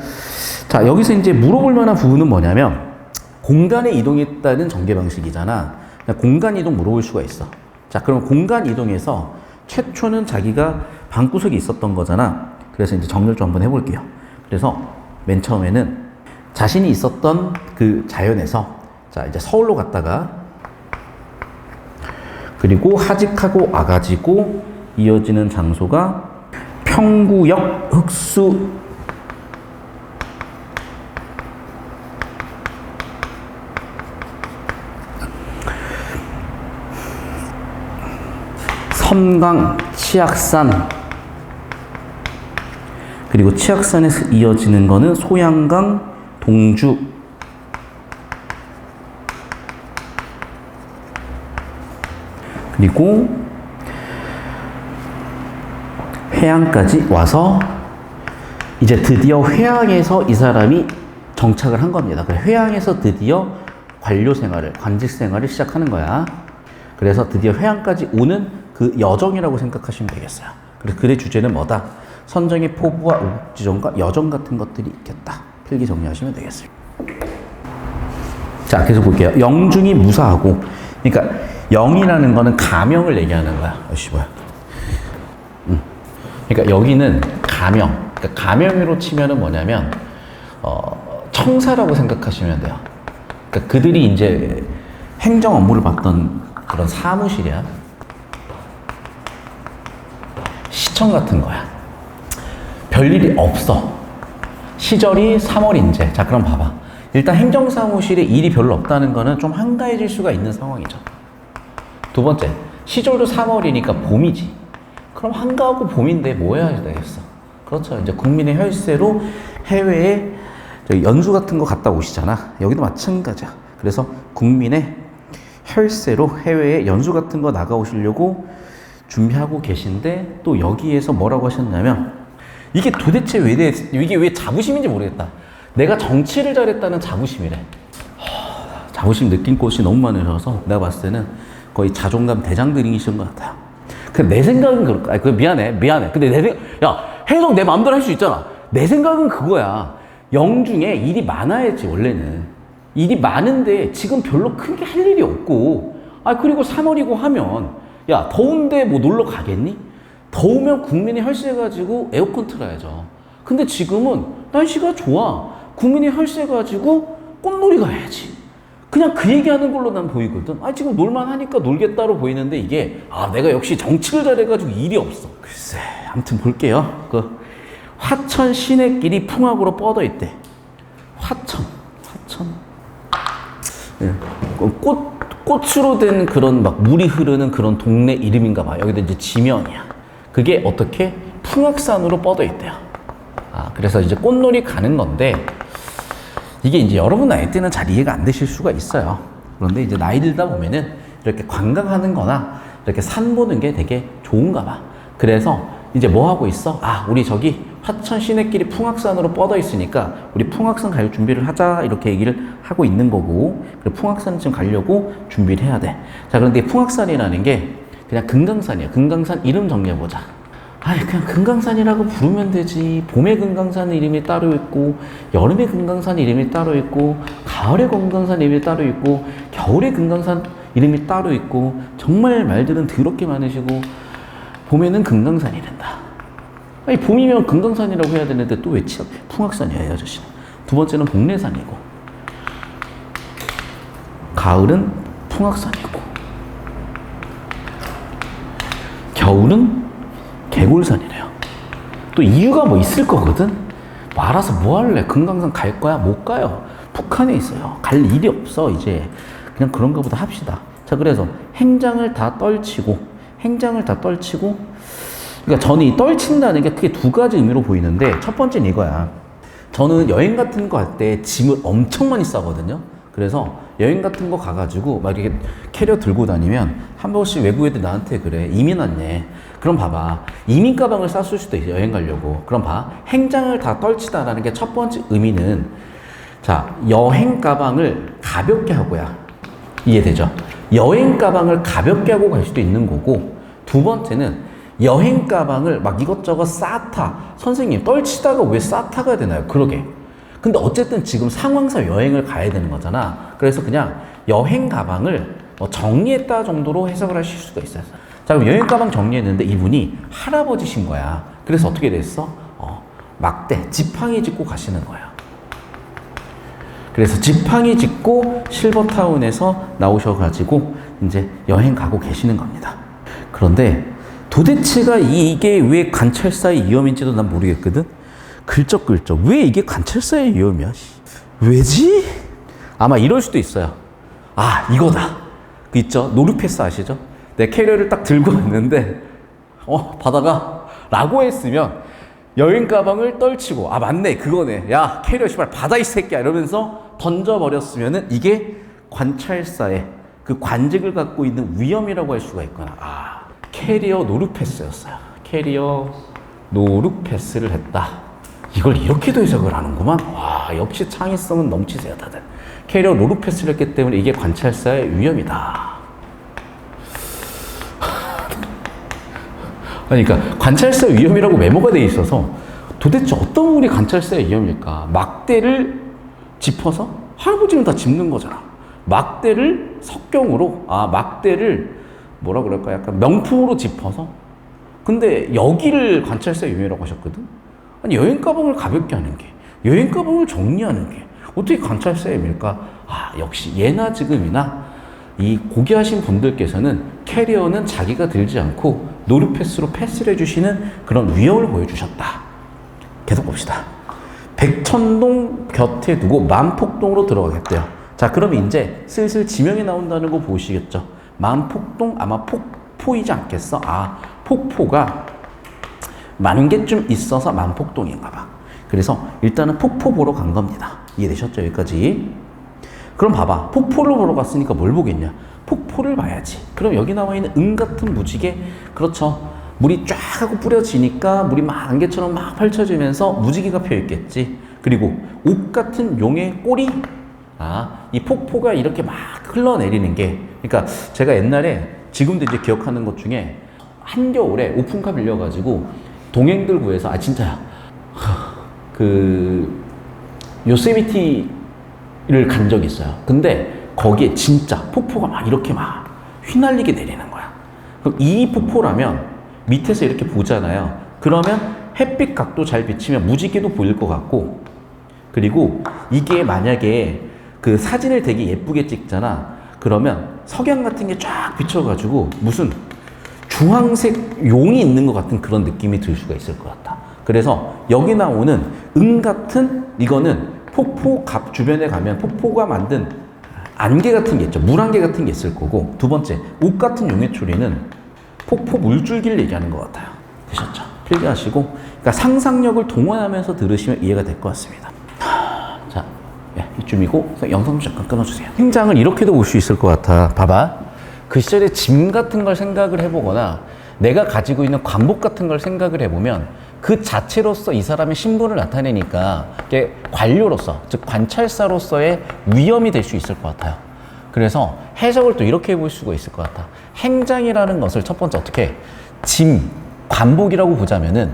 자, 여기서 이제 물어볼 만한 부분은 뭐냐면, 공간에 이동했다는 전개 방식이잖아. 공간 이동 물어볼 수가 있어. 자, 그럼 공간 이동에서 최초는 자기가 방구석에 있었던 거잖아. 그래서 이제 정리를 좀 한번 해볼게요. 그래서 맨 처음에는 자신이 있었던 그 자연에서, 자, 이제 서울로 갔다가, 그리고 하직하고 와가지고 이어지는 장소가 평구역 흑수 섬강 치악산, 그리고 치악산에서 이어지는 거는 소양강 동주, 그리고 회양까지 와서 이제 드디어 회양에서 이 사람이 정착을 한 겁니다. 그래서 회양에서 드디어 관료 생활을, 관직 생활을 시작하는 거야. 그래서 드디어 회양까지 오는 그 여정이라고 생각하시면 되겠어요. 그래서 글의 주제는 뭐다? 선정의 포부와 우국지정과 여정 같은 것들이 있겠다. 필기 정리하시면 되겠어요. 자, 계속 볼게요. 영중이 무사하고, 그러니까 영이라는 거는 가명을 얘기하는 거야. 뭐야? 그러니까 여기는 가명. 그러니까 가명으로 치면은 뭐냐면 청사라고 생각하시면 돼요. 그러니까 그들이 이제 행정 업무를 받던 그런 사무실이야. 시청 같은 거야. 별일이 없어. 시절이 3월인제. 자, 그럼 봐봐. 일단 행정사무실에 일이 별로 없다는 거는 좀 한가해질 수가 있는 상황이죠. 두 번째, 시절도 3월이니까 봄이지. 그럼 한가하고 봄인데 뭐 해야 되겠어? 그렇죠. 이제 국민의 혈세로 해외에 연수 같은 거 갔다 오시잖아. 여기도 마찬가지야. 그래서 국민의 혈세로 해외에 연수 같은 거 나가 오시려고 준비하고 계신데, 또 여기에서 뭐라고 하셨냐면, 이게 도대체 이게 왜 자부심인지 모르겠다. 내가 정치를 잘했다는 자부심이래. 자부심 느낀 곳이 너무 많으셔서 내가 봤을 때는 거의 자존감 대장들이신 것 같아요. 근데 내 생각은 그럴까? 아니, 미안해. 근데 해석 내 마음대로 할 수 있잖아. 내 생각은 그거야. 영중에 일이 많아야지, 원래는. 일이 많은데 지금 별로 크게 할 일이 없고, 아, 그리고 3월이고 하면, 야, 더운데 뭐 놀러 가겠니? 더우면 국민이 혈세가지고 에어컨 틀어야죠. 근데 지금은 날씨가 좋아. 국민이 혈세가지고 꽃놀이 가야지. 그냥 그 얘기하는 걸로 난 보이거든. 아, 지금 놀만하니까 놀겠다로 보이는데 이게, 아, 내가 역시 정치를 잘해가지고 일이 없어. 글쎄, 아무튼 볼게요. 그, 화천 시내길이 풍악으로 뻗어 있대. 화천. 예. 꽃으로 된 그런 막 물이 흐르는 그런 동네 이름인가 봐. 여기도 이제 지명이야. 그게 어떻게 풍악산으로 뻗어 있대요. 아, 그래서 이제 꽃놀이 가는 건데, 이게 이제 여러분 나이 때는 잘 이해가 안 되실 수가 있어요. 그런데 이제 나이 들다 보면은 이렇게 관광하는 거나 이렇게 산 보는 게 되게 좋은가 봐. 그래서 이제 뭐 하고 있어? 아, 우리 저기 화천 시내길이 풍악산으로 뻗어 있으니까 우리 풍악산 갈 준비를 하자, 이렇게 얘기를 하고 있는 거고, 그리고 풍악산 지금 가려고 준비를 해야 돼. 자, 그런데 풍악산이라는 게 그냥 금강산이야. 금강산 이름 정리해보자. 아이, 그냥 금강산이라고 부르면 되지. 봄에 금강산 이름이 따로 있고, 여름에 금강산 이름이 따로 있고, 가을에 금강산 이름이 따로 있고, 겨울에 금강산 이름이 따로 있고, 정말 말들은 더럽게 많으시고, 봄에는 금강산이 된다. 아니, 봄이면 금강산이라고 해야 되는데 또 왜 풍악산이야, 이 아저씨는. 두 번째는 복례산이고, 가을은 풍악산이고, 겨울은 개골산이래요. 또 이유가 뭐 있을 거거든? 뭐 알아서 뭐 할래? 금강산 갈 거야? 못 가요. 북한에 있어요. 갈 일이 없어, 이제. 그냥 그런가 보다 합시다. 자, 그래서 행장을 다 떨치고, 그러니까 저는 이 떨친다는 게 크게 두 가지 의미로 보이는데, 첫 번째는 이거야. 저는 여행 같은 거 할 때 짐을 엄청 많이 싸거든요. 그래서 여행 같은 거 가가지고 막 이렇게 캐리어 들고 다니면 한 번씩 외국 애들 나한테 그래, 이민 왔네. 그럼 봐봐, 이민 가방을 쌌을 수도 있어, 여행 가려고. 그럼 봐, 행장을 다 떨치다라는 게 첫 번째 의미는, 자, 여행 가방을 가볍게 하고야. 이해되죠? 여행 가방을 가볍게 하고 갈 수도 있는 거고, 두 번째는 여행 가방을 막 이것저것 싸타. 선생님, 떨치다가 왜 싸타가 되나요? 그러게. 근데 어쨌든 지금 상황상 여행을 가야 되는 거잖아. 그래서 그냥 여행 가방을 정리했다 정도로 해석을 하실 수가 있어요. 자, 그럼 여행 가방 정리했는데 이분이 할아버지신 거야. 그래서 어떻게 됐어? 막대, 지팡이 짚고 가시는 거야. 그래서 지팡이 짚고 실버타운에서 나오셔가지고 이제 여행 가고 계시는 겁니다. 그런데 도대체가 이게 왜 관찰사의 위험인지도 난 모르겠거든? 글쩍글쩍. 왜 이게 관찰사의 위험이야? 왜지? 아마 이럴 수도 있어요. 아, 이거다. 그 있죠? 노루패스 아시죠? 내 캐리어를 딱 들고 왔는데, 바다가 라고 했으면 여행 가방을 떨치고, 아, 맞네, 그거네. 야, 캐리어 씨발 바다 이 새끼야. 이러면서 던져버렸으면은 이게 관찰사의 그 관직을 갖고 있는 위험이라고 할 수가 있구나. 아, 캐리어 노루패스였어요. 캐리어 노루패스를 했다. 이걸 이렇게도 해석을 하는구만. 와, 역시 창의성은 넘치세요, 다들. 캐리어 노루패스를 했기 때문에 이게 관찰사의 위험이다. 그러니까 관찰사의 위험이라고 메모가 돼 있어서 도대체 어떤 우리 관찰사의 위험일까? 막대를 짚어서 할아버지는 다 짚는 거잖아. 막대를 석경으로, 막대를 뭐라 그럴까? 약간 명품으로 짚어서. 근데 여기를 관찰사의 위험이라고 하셨거든? 아니, 여행 가방을 가볍게 하는 게, 여행 가방을 정리하는 게 어떻게 관찰사의 위험일까? 아, 역시 예나 지금이나 이 고귀하신 분들께서는 캐리어는 자기가 들지 않고 노루패스로 패스를 해주시는 그런 위험을 보여주셨다. 계속 봅시다. 백천동 곁에 두고 만폭동으로 들어가겠대요. 자, 그러면 이제 슬슬 지명이 나온다는 거 보시겠죠? 만폭동, 아마 폭포이지 않겠어? 아, 폭포가 10,000개쯤 있어서 만폭동인가 봐. 그래서 일단은 폭포 보러 간 겁니다. 이해되셨죠? 여기까지. 그럼 봐봐. 폭포를 보러 갔으니까 뭘 보겠냐? 폭포를 봐야지. 그럼 여기 나와 있는 은 같은 무지개, 그렇죠. 물이 쫙 하고 뿌려지니까 물이 막 안개처럼 막 펼쳐지면서 무지개가 펴 있겠지. 그리고 옥 같은 용의 꼬리. 이 폭포가 이렇게 막 흘러내리는 게, 그러니까 제가 옛날에, 지금도 이제 기억하는 것 중에 한겨울에 오픈카 빌려가지고 동행들 구해서, 진짜야. 요세미티를 간 적이 있어요. 근데 거기에 진짜 폭포가 막 이렇게 막 휘날리게 내리는 거야. 그럼 이 폭포라면 밑에서 이렇게 보잖아요. 그러면 햇빛 각도 잘 비치면 무지개도 보일 것 같고, 그리고 이게 만약에 그 사진을 되게 예쁘게 찍잖아. 그러면 석양 같은 게 쫙 비춰가지고 무슨 주황색 용이 있는 것 같은 그런 느낌이 들 수가 있을 것 같아. 그래서 여기 나오는 은 같은 이거는 폭포 갑 주변에 가면 폭포가 만든 안개 같은 게 있죠. 물안개 같은 게 있을 거고, 두 번째 옥 같은 용해초리는 폭포 물줄기를 얘기하는 것 같아요. 되셨죠? 필기하시고, 그러니까 상상력을 동원하면서 들으시면 이해가 될 것 같습니다. 자, 이쯤이고 영상 좀 잠깐 끊어주세요. 행장을 이렇게도 볼 수 있을 것 같아. 봐봐. 그 시절에 짐 같은 걸 생각을 해보거나 내가 가지고 있는 관복 같은 걸 생각을 해보면 그 자체로서 이 사람의 신분을 나타내니까 이게 관료로서, 즉 관찰사로서의 위험이 될 수 있을 것 같아요. 그래서 해석을 또 이렇게 해볼 수가 있을 것 같아. 행장이라는 것을 첫 번째 어떻게 짐, 관복이라고 보자면은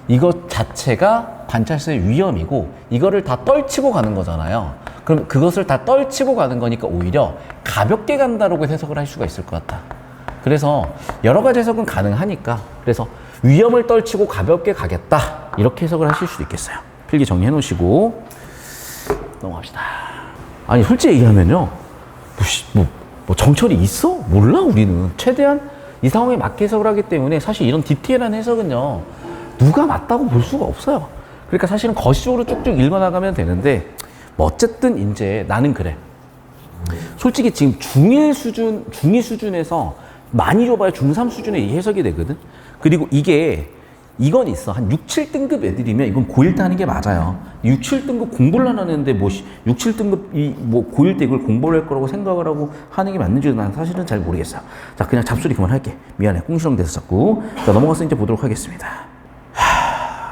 이것 자체가 관찰사의 위험이고 이거를 다 떨치고 가는 거잖아요. 그럼 그것을 다 떨치고 가는 거니까 오히려 가볍게 간다라고 해석을 할 수가 있을 것 같아. 그래서 여러 가지 해석은 가능하니까, 그래서 위험을 떨치고 가볍게 가겠다 이렇게 해석을 하실 수도 있겠어요. 필기 정리해 놓으시고 넘어갑시다. 아니 솔직히 얘기하면요, 뭐 정철이 있어? 몰라. 우리는 최대한 이 상황에 맞게 해석을 하기 때문에 사실 이런 디테일한 해석은요 누가 맞다고 볼 수가 없어요. 그러니까 사실은 거시적으로 쭉쭉 읽어나가면 되는데, 뭐 어쨌든 이제 나는 그래. 솔직히 지금 중2 수준에서 많이 줘봐야 중3 수준에 이 해석이 되거든. 그리고 이건 있어. 한 6, 7등급 애들이면 이건 고1 때 하는 게 맞아요. 6, 7등급 공부를 안 하는데 뭐 6, 7등급 뭐 고1 때 이걸 공부를 할 거라고 생각을 하고 하는 게 맞는지는 난 사실은 잘 모르겠어요. 자, 그냥 잡소리 그만할게. 미안해. 꽁시렁 돼서 자꾸. 자, 넘어가서 이제 보도록 하겠습니다.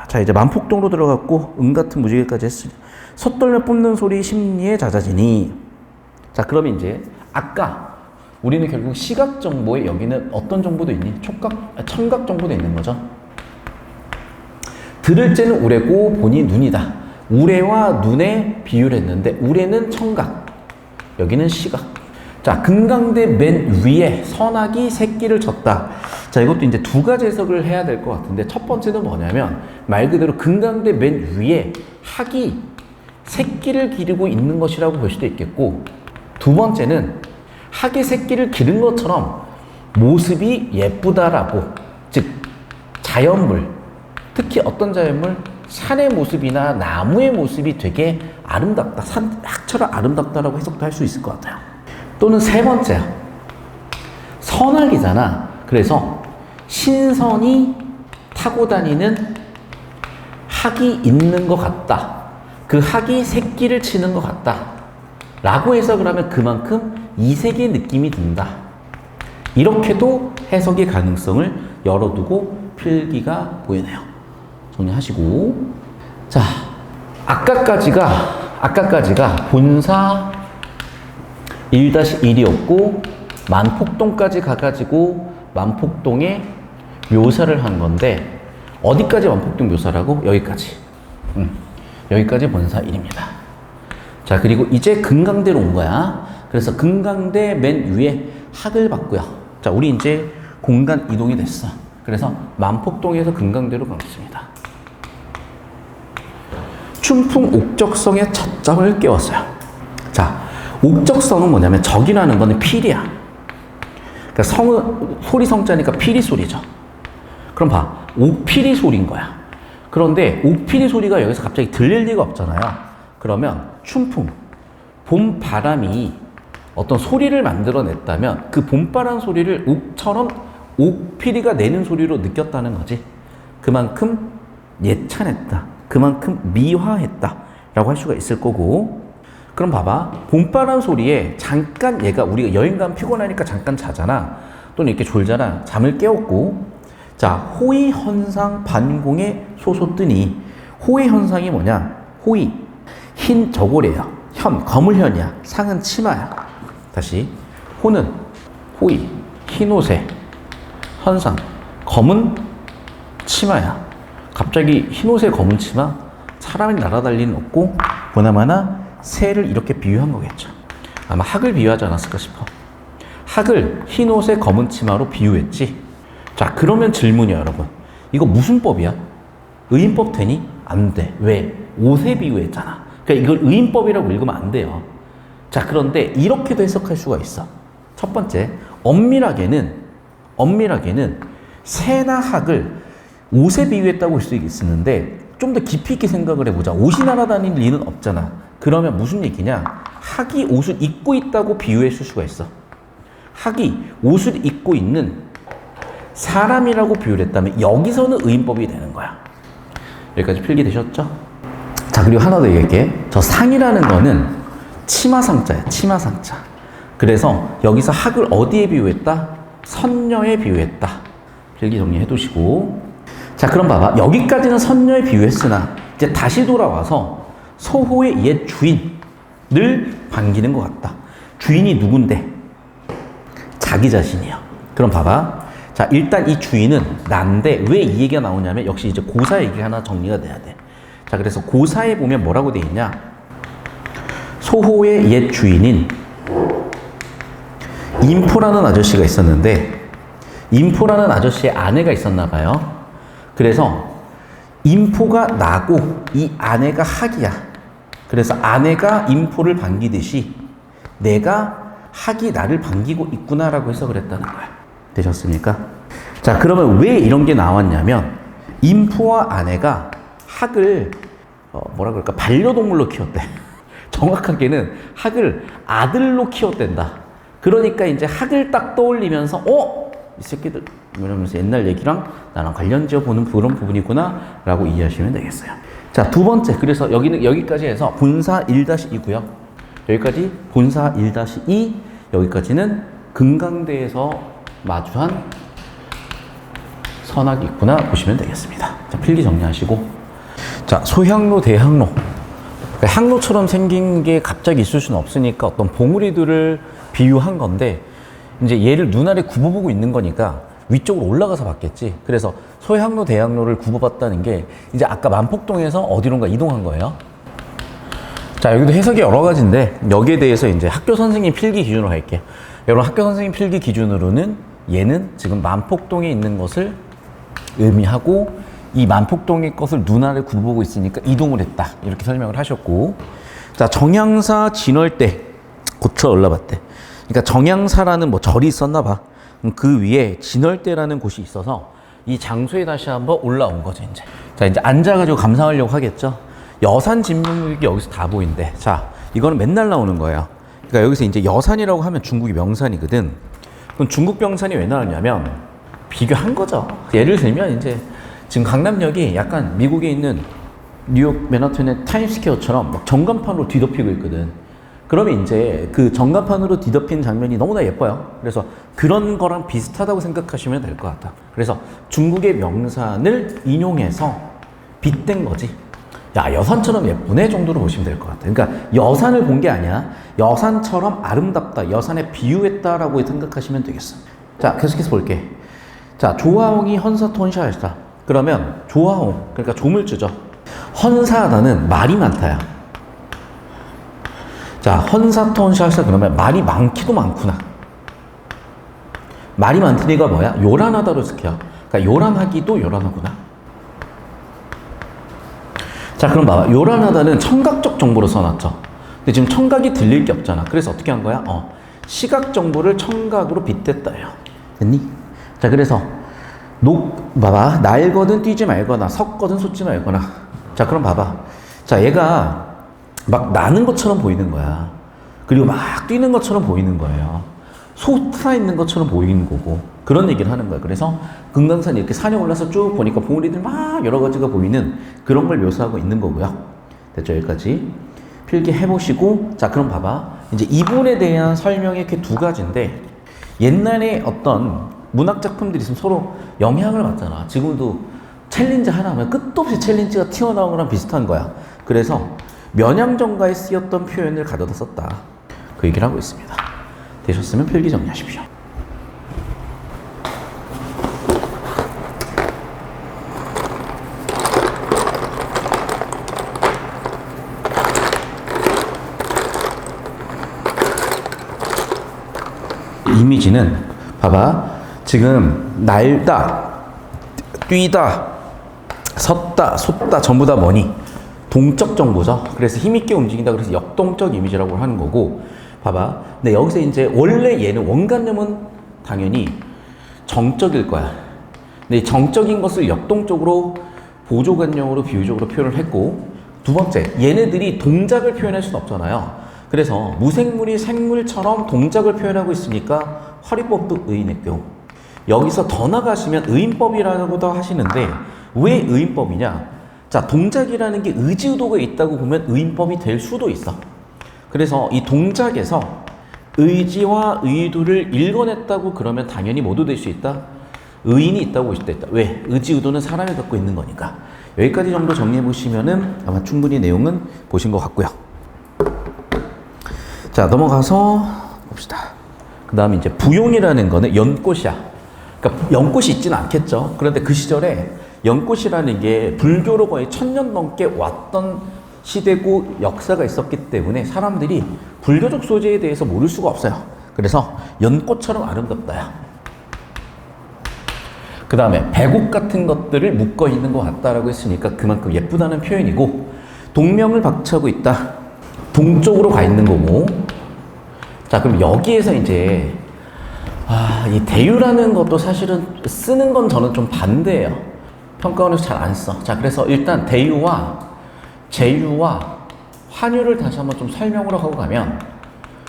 자, 이제 만폭동으로 들어갔고 은 같은 무지개까지 했으니 섣떨며 뽑는 소리 심리에 잦아지니. 자, 그러면 이제 아까 우리는 결국 시각 정보에 여기는 어떤 정보도 있니? 청각 정보도 있는 거죠. 들을 째는 우레고 보니 눈이다. 우레와 눈에 비유를 했는데 우레는 청각, 여기는 시각. 자, 금강대 맨 위에 선악이 새끼를 쳤다. 자, 이것도 이제 두 가지 해석을 해야 될 것 같은데, 첫 번째는 뭐냐면 말 그대로 금강대 맨 위에 학이 새끼를 기르고 있는 것이라고 볼 수도 있겠고, 두 번째는 학이 새끼를 기른 것처럼 모습이 예쁘다라고, 즉 자연물, 특히 어떤 자연물, 산의 모습이나 나무의 모습이 되게 아름답다, 학처럼 아름답다라고 해석도 할 수 있을 것 같아요. 또는 세 번째야, 선악이잖아. 그래서 신선이 타고 다니는 학이 있는 것 같다, 그 학이 새끼를 치는 것 같다 라고 해석을 하면 그만큼 이색의 느낌이 든다. 이렇게도 해석의 가능성을 열어두고 필기가 보이네요. 정리하시고, 자, 아까까지가 본사 1-1이었고 만폭동까지 가가지고 만폭동의 묘사를 한 건데, 어디까지 만폭동 묘사라고? 여기까지. 여기까지 본사 1입니다. 자, 그리고 이제 금강대로 온 거야. 그래서 금강대 맨 위에 학을 봤고요. 자, 우리 이제 공간 이동이 됐어. 그래서 만폭동에서 금강대로 가겠습니다. 춘풍 옥적성의 찻잠을 깨웠어요. 자, 옥적성은 뭐냐면 적이라는 거는 필이야. 그러니까 성은 소리 성자니까 필이 소리죠. 그럼 봐, 옥필이 소리인 거야. 그런데 옥필이 소리가 여기서 갑자기 들릴 리가 없잖아요. 그러면 춘풍, 봄바람이 어떤 소리를 만들어냈다면 그 봄바람 소리를 옥처럼 옥필이가 내는 소리로 느꼈다는 거지. 그만큼 예찬했다, 그만큼 미화했다 라고 할 수가 있을 거고. 그럼 봐봐, 봄바람 소리에 잠깐 우리가 여행 가면 피곤하니까 잠깐 자잖아, 또는 이렇게 졸잖아. 잠을 깨웠고, 자, 호의 현상 반공에 소소 뜨니. 호의 현상이 뭐냐? 호의, 흰 저고리야. 현, 거물현이야. 상은 치마야. 다시, 호는 호의, 흰 옷에, 현상, 검은 치마야. 갑자기 흰 옷에 검은 치마? 사람이 날아다닐 리는 없고, 보나마나 새를 이렇게 비유한 거겠죠. 아마 학을 비유하지 않았을까 싶어. 학을 흰 옷에 검은 치마로 비유했지. 자, 그러면 질문이야, 여러분. 이거 무슨 법이야? 의인법 되니? 안 돼. 왜? 옷에 비유했잖아. 그러니까 이걸 의인법이라고 읽으면 안 돼요. 자, 그런데 이렇게도 해석할 수가 있어. 첫 번째, 엄밀하게는 새나 학을 옷에 비유했다고 할 수 있는데 좀 더 깊이 있게 생각을 해보자. 옷이 날아다닐 리는 없잖아. 그러면 무슨 얘기냐? 학이 옷을 입고 있다고 비유했을 수가 있어. 학이 옷을 입고 있는 사람이라고 비유를 했다면 여기서는 의인법이 되는 거야. 여기까지 필기되셨죠? 자, 그리고 하나 더 얘기할게. 저 상이라는 거는 치마상자야. 치마상자. 그래서 여기서 학을 어디에 비유했다? 선녀에 비유했다. 필기 정리해 두시고. 자, 그럼 봐봐. 여기까지는 선녀에 비유했으나 이제 다시 돌아와서 소호의 옛 주인을 반기는 것 같다. 주인이 누군데? 자기 자신이야. 그럼 봐봐. 자, 일단 이 주인은 난데 왜 이 얘기가 나오냐면 역시 이제 고사 얘기가 하나 정리가 돼야 돼. 자, 그래서 고사에 보면 뭐라고 돼 있냐? 소호의 옛 주인인 인포라는 아저씨가 있었는데 인포라는 아저씨의 아내가 있었나 봐요. 그래서 인포가 나고 이 아내가 학이야. 그래서 아내가 인포를 반기듯이 내가 학이 나를 반기고 있구나라고 해석을 했다는 거야. 되셨습니까? 자, 그러면 왜 이런 게 나왔냐면 인포와 아내가 학을 뭐라 그럴까? 반려동물로 키웠대. 정확하게는 학을 아들로 키웠댄다. 그러니까 이제 학을 딱 떠올리면서 이 새끼들 이러면서 옛날 얘기랑 나랑 관련 지어 보는 그런 부분이구나 라고 이해하시면 되겠어요. 자, 두 번째. 그래서 여기까지 해서 본사 1-2고요. 여기까지 본사 1-2, 여기까지는 금강대에서 마주한 선악이 있구나 보시면 되겠습니다. 자, 필기 정리하시고. 자, 소향로, 대향로. 그러니까 향로처럼 생긴 게 갑자기 있을 수는 없으니까 어떤 봉우리들을 비유한 건데 이제 얘를 눈 아래 굽어보고 있는 거니까 위쪽으로 올라가서 봤겠지. 그래서 소향로, 대향로를 굽어봤다는 게 이제 아까 만폭동에서 어디론가 이동한 거예요. 자, 여기도 해석이 여러 가지인데 여기에 대해서 이제 학교 선생님 필기 기준으로 할게. 여러분, 학교 선생님 필기 기준으로는 얘는 지금 만폭동에 있는 것을 의미하고 이 만폭동의 것을 눈 아래 굽어보고 있으니까 이동을 했다. 이렇게 설명을 하셨고. 자, 정향사 진월대 고쳐 올라봤대. 그러니까 정향사라는 뭐 절이 있었나 봐. 그 위에 진월대라는 곳이 있어서 이 장소에 다시 한번 올라온 거죠, 이제. 자, 이제 앉아가지고 감상하려고 하겠죠. 여산 진명육이 여기서 다 보인대. 자, 이거는 맨날 나오는 거예요. 그러니까 여기서 이제 여산이라고 하면 중국이 명산이거든. 그럼 중국 명산이 왜 나왔냐면 비교한 거죠. 예를 들면 이제 지금 강남역이 약간 미국에 있는 뉴욕 맨하튼의 타임스퀘어처럼 막 전간판으로 뒤덮이고 있거든. 그러면 이제 그 전간판으로 뒤덮인 장면이 너무나 예뻐요. 그래서 그런 거랑 비슷하다고 생각하시면 될 것 같다. 그래서 중국의 명산을 인용해서 빗댄 거지. 야, 여산처럼 예쁘네 정도로 보시면 될 것 같아. 그러니까 여산을 본 게 아니야. 여산처럼 아름답다, 여산에 비유했다라고 생각하시면 되겠어. 자, 계속해서 볼게. 자, 조화홍이 헌사토 헌샤했다. 그러면 조화홍, 그러니까 조물주죠. 헌사하다는 말이 많다야. 자, 헌사토 헌샤했다 그러면 말이 많기도 많구나. 말이 많다니가 뭐야? 요란하다로 해석해요. 그러니까 요란하기도 요란하구나. 자, 그럼 봐봐. 요란하다는 청각적 정보로 써놨죠. 근데 지금 청각이 들릴 게 없잖아. 그래서 어떻게 한 거야? 시각 정보를 청각으로 빗댔다요. 됐니? 자, 그래서 봐봐. 날거든 뛰지 말거나 섰거든 솟지 말거나. 자, 그럼 봐봐. 자, 얘가 막 나는 것처럼 보이는 거야. 그리고 막 뛰는 것처럼 보이는 거예요. 솟아 있는 것처럼 보이는 거고. 그런 얘기를 하는 거야. 그래서 금강산 이렇게 산에 올라서 쭉 보니까 봉우리들 막 여러 가지가 보이는 그런 걸 묘사하고 있는 거고요. 됐죠? 여기까지 필기해보시고. 자, 그럼 봐봐. 이제 이분에 대한 설명이 이렇게 두 가지인데 옛날에 어떤 문학 작품들이 있으면 서로 영향을 받잖아. 지금도 챌린지 하나 하면 끝도 없이 챌린지가 튀어나오는 거랑 비슷한 거야. 그래서 면양정가에 쓰였던 표현을 가져다 썼다. 그 얘기를 하고 있습니다. 되셨으면 필기 정리하십시오. 이미지는 봐봐. 지금 날다, 뛰다, 섰다, 솟다 전부 다 뭐니? 동적 정보죠. 그래서 힘있게 움직인다. 그래서 역동적 이미지라고 하는 거고. 봐봐. 근데 여기서 이제 원래 얘는 원관념은 당연히 정적일 거야. 근데 정적인 것을 역동적으로 보조관념으로 비유적으로 표현을 했고, 두 번째, 얘네들이 동작을 표현할 수는 없잖아요. 그래서 무생물이 생물처럼 동작을 표현하고 있으니까 화리법도 의인했고, 여기서 더 나가시면 의인법이라고도 하시는데 왜 의인법이냐? 자, 동작이라는 게 의지의도가 있다고 보면 의인법이 될 수도 있어. 그래서 이 동작에서 의지와 의도를 읽어냈다고 그러면 당연히 뭐도 될 수 있다? 의인이 있다고 볼 수도 있다. 왜? 의지의도는 사람이 갖고 있는 거니까. 여기까지 정도 정리해 보시면은 아마 충분히 내용은 보신 것 같고요. 자, 넘어가서 봅시다. 그 다음에 이제 부용이라는 거는 연꽃이야. 그러니까 연꽃이 있지는 않겠죠. 그런데 그 시절에 연꽃이라는 게 불교로 거의 1000년 넘게 왔던 시대고 역사가 있었기 때문에 사람들이 불교적 소재에 대해서 모를 수가 없어요. 그래서 연꽃처럼 아름답다야. 그 다음에 배곡 같은 것들을 묶어 있는 것 같다라고 했으니까 그만큼 예쁘다는 표현이고, 동명을 박차고 있다. 동쪽으로 가 있는 거고. 자, 그럼 여기에서 이제 이 대유라는 것도 사실은 쓰는 건 저는 좀 반대예요. 평가원에서 잘 안 써. 자, 그래서 일단 대유와 제유와 환유를 다시 한번 좀 설명을 하고 가면,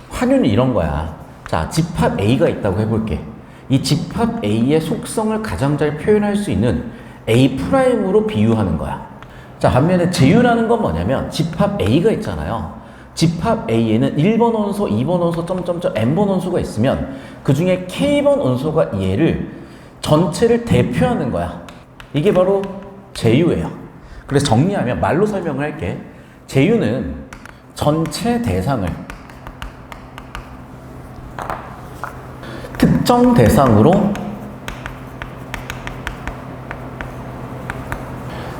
환유는 이런 거야. 자, 집합 A가 있다고 해볼게. 이 집합 A의 속성을 가장 잘 표현할 수 있는 A'으로 비유하는 거야. 자, 반면에 제유라는 건 뭐냐면 집합 A가 있잖아요. 집합 A에는 1번 원소, 2번 원소, 점점점 n번 원소가 있으면 그 중에 k번 원소가 얘를 전체를 대표하는 거야. 이게 바로 제유예요. 그래서 정리하면 말로 설명을 할게. 제유는 전체 대상을 특정 대상으로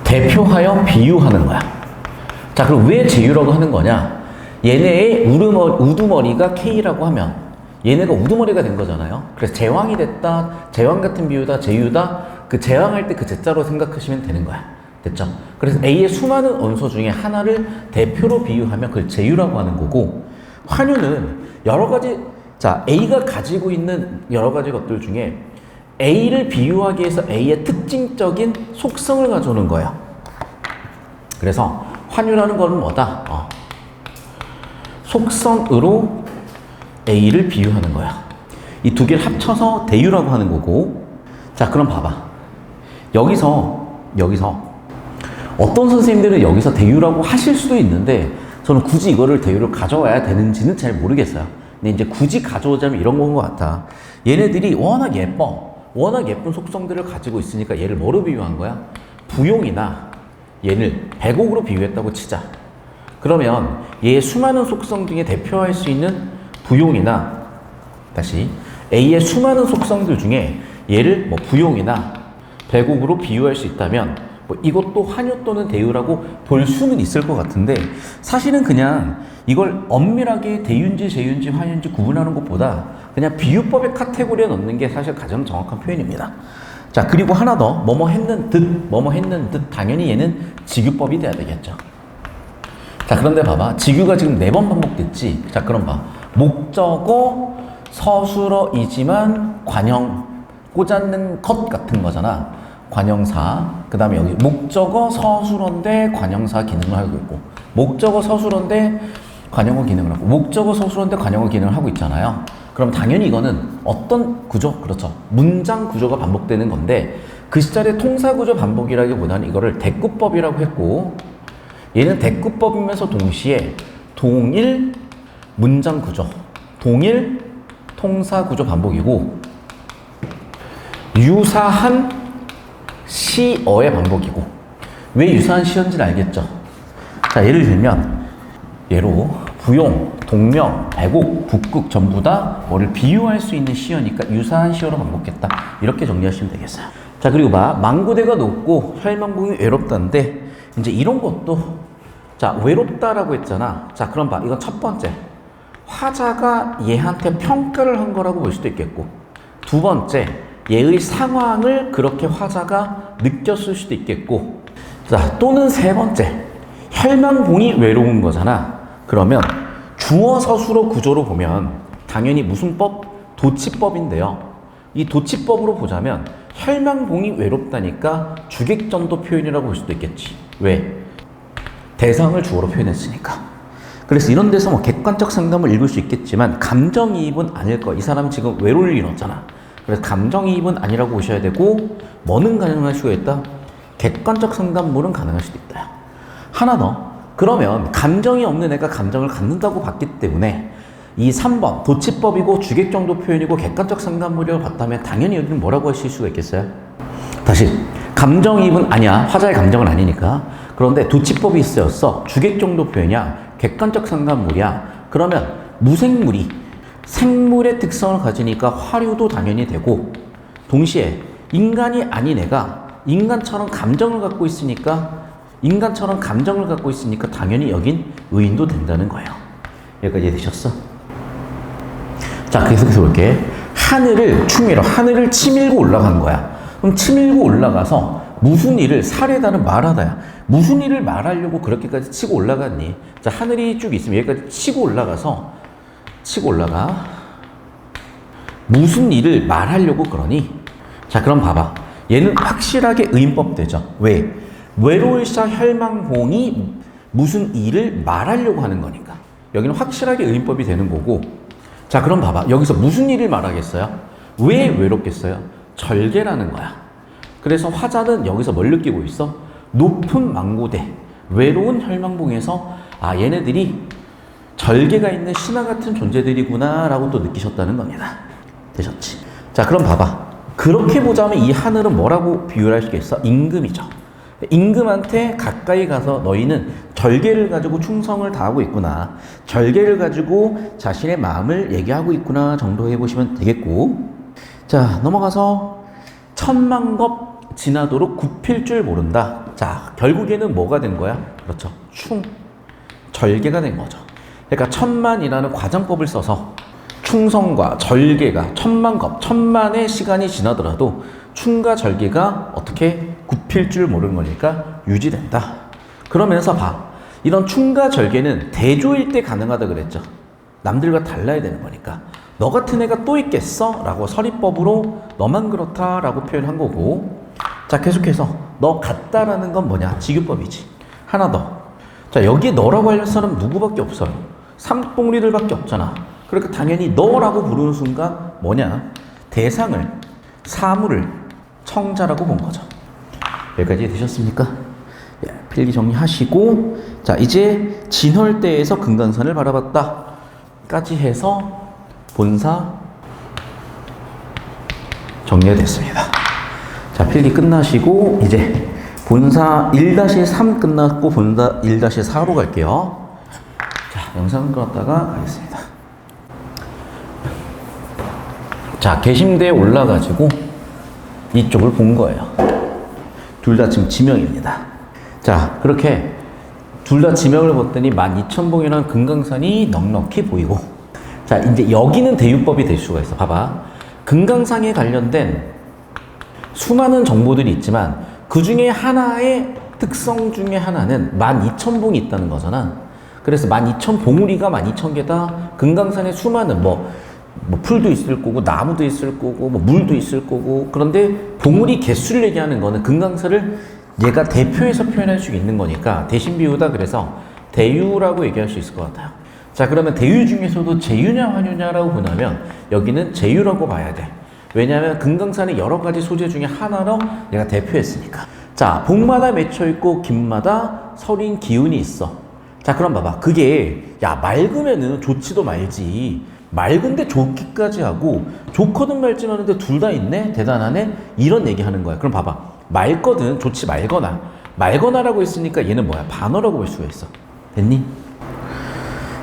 대표하여 비유하는 거야. 자, 그럼 왜 제유라고 하는 거냐? 얘네의 우두머리가 K라고 하면 얘네가 우두머리가 된 거잖아요. 그래서 제왕이 됐다, 제왕 같은 비유다, 제유다, 그 제왕할 때 그 제자로 생각하시면 되는 거야. 됐죠? 그래서 A의 수많은 원소 중에 하나를 대표로 비유하면 그걸 제유라고 하는 거고, 환유는 여러 가지, 자, A가 가지고 있는 여러 가지 것들 중에 A를 비유하기 위해서 A의 특징적인 속성을 가져오는 거예요. 그래서 환유라는 거는 뭐다? 속성으로 A를 비유하는 거야. 이 두 개를 합쳐서 대유라고 하는 거고. 자, 그럼 봐봐. 여기서 어떤 선생님들은 여기서 대유라고 하실 수도 있는데 저는 굳이 이거를 대유를 가져와야 되는지는 잘 모르겠어요. 근데 이제 굳이 가져오자면 이런 건 것 같아. 얘네들이 워낙 예뻐. 워낙 예쁜 속성들을 가지고 있으니까 얘를 뭐로 비유한 거야? 부용이나 얘를 배곡으로 비유했다고 치자. 그러면 얘의 수많은 속성 중에 대표할 수 있는 부용이나, 다시 A의 수많은 속성들 중에 얘를 뭐 부용이나 배곡으로 비유할 수 있다면 뭐 이것도 환유 또는 대유라고 볼 수는 있을 것 같은데, 사실은 그냥 이걸 엄밀하게 대유인지 제유인지 환유인지 구분하는 것보다 그냥 비유법의 카테고리에 넣는 게 사실 가장 정확한 표현입니다. 자, 그리고 하나 더, 뭐뭐 했는 듯, 당연히 얘는 직유법이 돼야 되겠죠. 자, 그런데 봐봐. 직유가 지금 4번 반복됐지. 자, 그럼 봐. 목적어 서술어이지만 관형 꽂았는 것 같은 거잖아. 관형사. 그 다음에 여기 목적어 서술어인데 관형사 기능을 하고 있고, 목적어 서술어인데 관형어 기능을 하고, 목적어 서술어인데 관형어 기능을 하고 있잖아요. 그럼 당연히 이거는 어떤 구조? 그렇죠. 문장 구조가 반복되는 건데, 그 시절의 통사 구조 반복이라기보다는 이거를 대꾸법이라고 했고, 얘는 대꾸법이면서 동시에 동일 문장 구조, 동일 통사 구조 반복이고, 유사한 시어의 반복이고. 왜 유사한 시어인지는 알겠죠? 자, 예를 들면 예로 부용, 동명, 배곡, 북극 전부 다 뭐를 비유할 수 있는 시어니까 유사한 시어로 반복했다. 이렇게 정리하시면 되겠어요. 자, 그리고 봐. 망구대가 높고 혈망궁이 외롭다인데, 이제 이런 것도, 자, 외롭다라고 했잖아. 자, 그럼 봐. 이건 첫 번째. 화자가 얘한테 평가를 한 거라고 볼 수도 있겠고, 두 번째, 얘의 상황을 그렇게 화자가 느꼈을 수도 있겠고, 자, 또는 세 번째, 혈망봉이 외로운 거잖아. 그러면 주어 서술어 구조로 보면 당연히 무슨 법? 도치법인데요. 이 도치법으로 보자면 혈망봉이 외롭다니까 주객전도 표현이라고 볼 수도 있겠지. 왜? 대상을 주어로 표현했으니까. 그래서 이런 데서 뭐 객관적 상담을 읽을 수 있겠지만 감정이입은 아닐 거야. 이 사람 지금 외로울 일 없잖아. 그래서 감정이입은 아니라고 보셔야 되고, 뭐는 가능할 수가 있다? 객관적 상담물은 가능할 수도 있다. 하나 더. 그러면 감정이 없는 애가 감정을 갖는다고 봤기 때문에 이 3번 도치법이고 주객정도 표현이고 객관적 상담물이라고 봤다면 당연히 여기는 뭐라고 하실 수가 있겠어요? 다시, 감정이입은 아니야. 화자의 감정은 아니니까. 그런데 도치법이 있어였어. 주객정도 표현이야. 객관적 상담물이야. 그러면 무생물이 생물의 특성을 가지니까 화류도 당연히 되고, 동시에 인간이 아닌 애가 인간처럼 감정을 갖고 있으니까 당연히 여긴 의인도 된다는 거예요. 여기까지 이해되셨어? 자, 계속해서 볼게. 하늘을 치밀고 올라간 거야. 그럼 치밀고 올라가서 무슨 일을, 사례다는 말하다야. 무슨 일을 말하려고 그렇게까지 치고 올라갔니? 자, 하늘이 쭉 있으면 여기까지 치고 올라가. 무슨 일을 말하려고 그러니? 자, 그럼 봐봐. 얘는 확실하게 의인법 되죠. 왜? 외로울샤 혈망봉이 무슨 일을 말하려고 하는 거니까. 여기는 확실하게 의인법이 되는 거고. 자, 그럼 봐봐. 여기서 무슨 일을 말하겠어요? 왜 외롭겠어요? 절개라는 거야. 그래서 화자는 여기서 뭘 느끼고 있어? 높은 망고대, 외로운 혈망봉에서 아, 얘네들이 절개가 있는 신화 같은 존재들이구나 라고 또 느끼셨다는 겁니다. 되셨지? 자, 그럼 봐봐. 그렇게 보자면 이 하늘은 뭐라고 비유할 수 있겠어? 임금이죠. 임금한테 가까이 가서 너희는 절개를 가지고 충성을 다하고 있구나, 절개를 가지고 자신의 마음을 얘기하고 있구나 정도 해보시면 되겠고, 자, 넘어가서 천만겁 지나도록 굽힐 줄 모른다. 자, 결국에는 뭐가 된 거야? 그렇죠. 절개가 된 거죠. 그러니까 천만이라는 과정법을 써서 충성과 절개가 천만의 시간이 지나더라도 충과 절개가 어떻게 굽힐 줄 모르는 거니까 유지된다. 그러면서 봐. 이런 충과 절개는 대조일 때 가능하다 그랬죠. 남들과 달라야 되는 거니까. 너 같은 애가 또 있겠어? 라고 서리법으로 너만 그렇다 라고 표현한 거고. 자, 계속해서 너 같다라는 건 뭐냐? 직유법이지. 하나 더. 자, 여기에 너라고 할 사람은 누구밖에 없어요. 삼봉리들밖에 없잖아. 그러니까 당연히 너라고 부르는 순간 뭐냐? 대상을, 사물을 청자라고 본 거죠. 여기까지 되셨습니까? 예, 필기 정리하시고, 자, 이제 진월대에서 금강산을 바라봤다 까지 해서 본사 정리가 됐습니다. 자, 필기 끝나시고 이제 본사 1-3 끝났고 본사 1-4로 갈게요. 자, 영상 끌었다가 가겠습니다. 자, 개심대에 올라가지고 이쪽을 본 거예요. 둘 다 지금 지명입니다. 자, 그렇게 둘 다 지명을 봤더니 12,000봉이라는 금강산이 넉넉히 보이고, 자, 이제 여기는 대유법이 될 수가 있어. 봐봐. 금강산에 관련된 수많은 정보들이 있지만 그 중에 하나의 특성 중에 하나는 12,000봉이 있다는 거잖아. 그래서 12,000봉우리가 12,000개다. 금강산에 수많은 뭐 풀도 있을 거고, 나무도 있을 거고, 뭐 물도 있을 거고. 그런데 봉우리 개수를 얘기하는 거는 금강산을 얘가 대표해서 표현할 수 있는 거니까 대신 비유다. 그래서 대유라고 얘기할 수 있을 것 같아요. 자, 그러면 대유 중에서도 제유냐 환유냐라고 보냐면 여기는 제유라고 봐야 돼. 왜냐하면 금강산의 여러 가지 소재 중에 하나로 얘가 대표했으니까. 자, 복마다 맺혀 있고 김마다 서린 기운이 있어. 자, 그럼 봐봐. 그게 야, 맑으면은 좋지도 말지. 맑은데 좋기까지 하고 좋거든 말진 하는데 둘 다 있네? 대단하네? 이런 얘기 하는 거야. 그럼 봐봐. 맑거든, 좋지 말거나라고 했으니까 얘는 뭐야? 반어라고 볼 수가 있어. 됐니?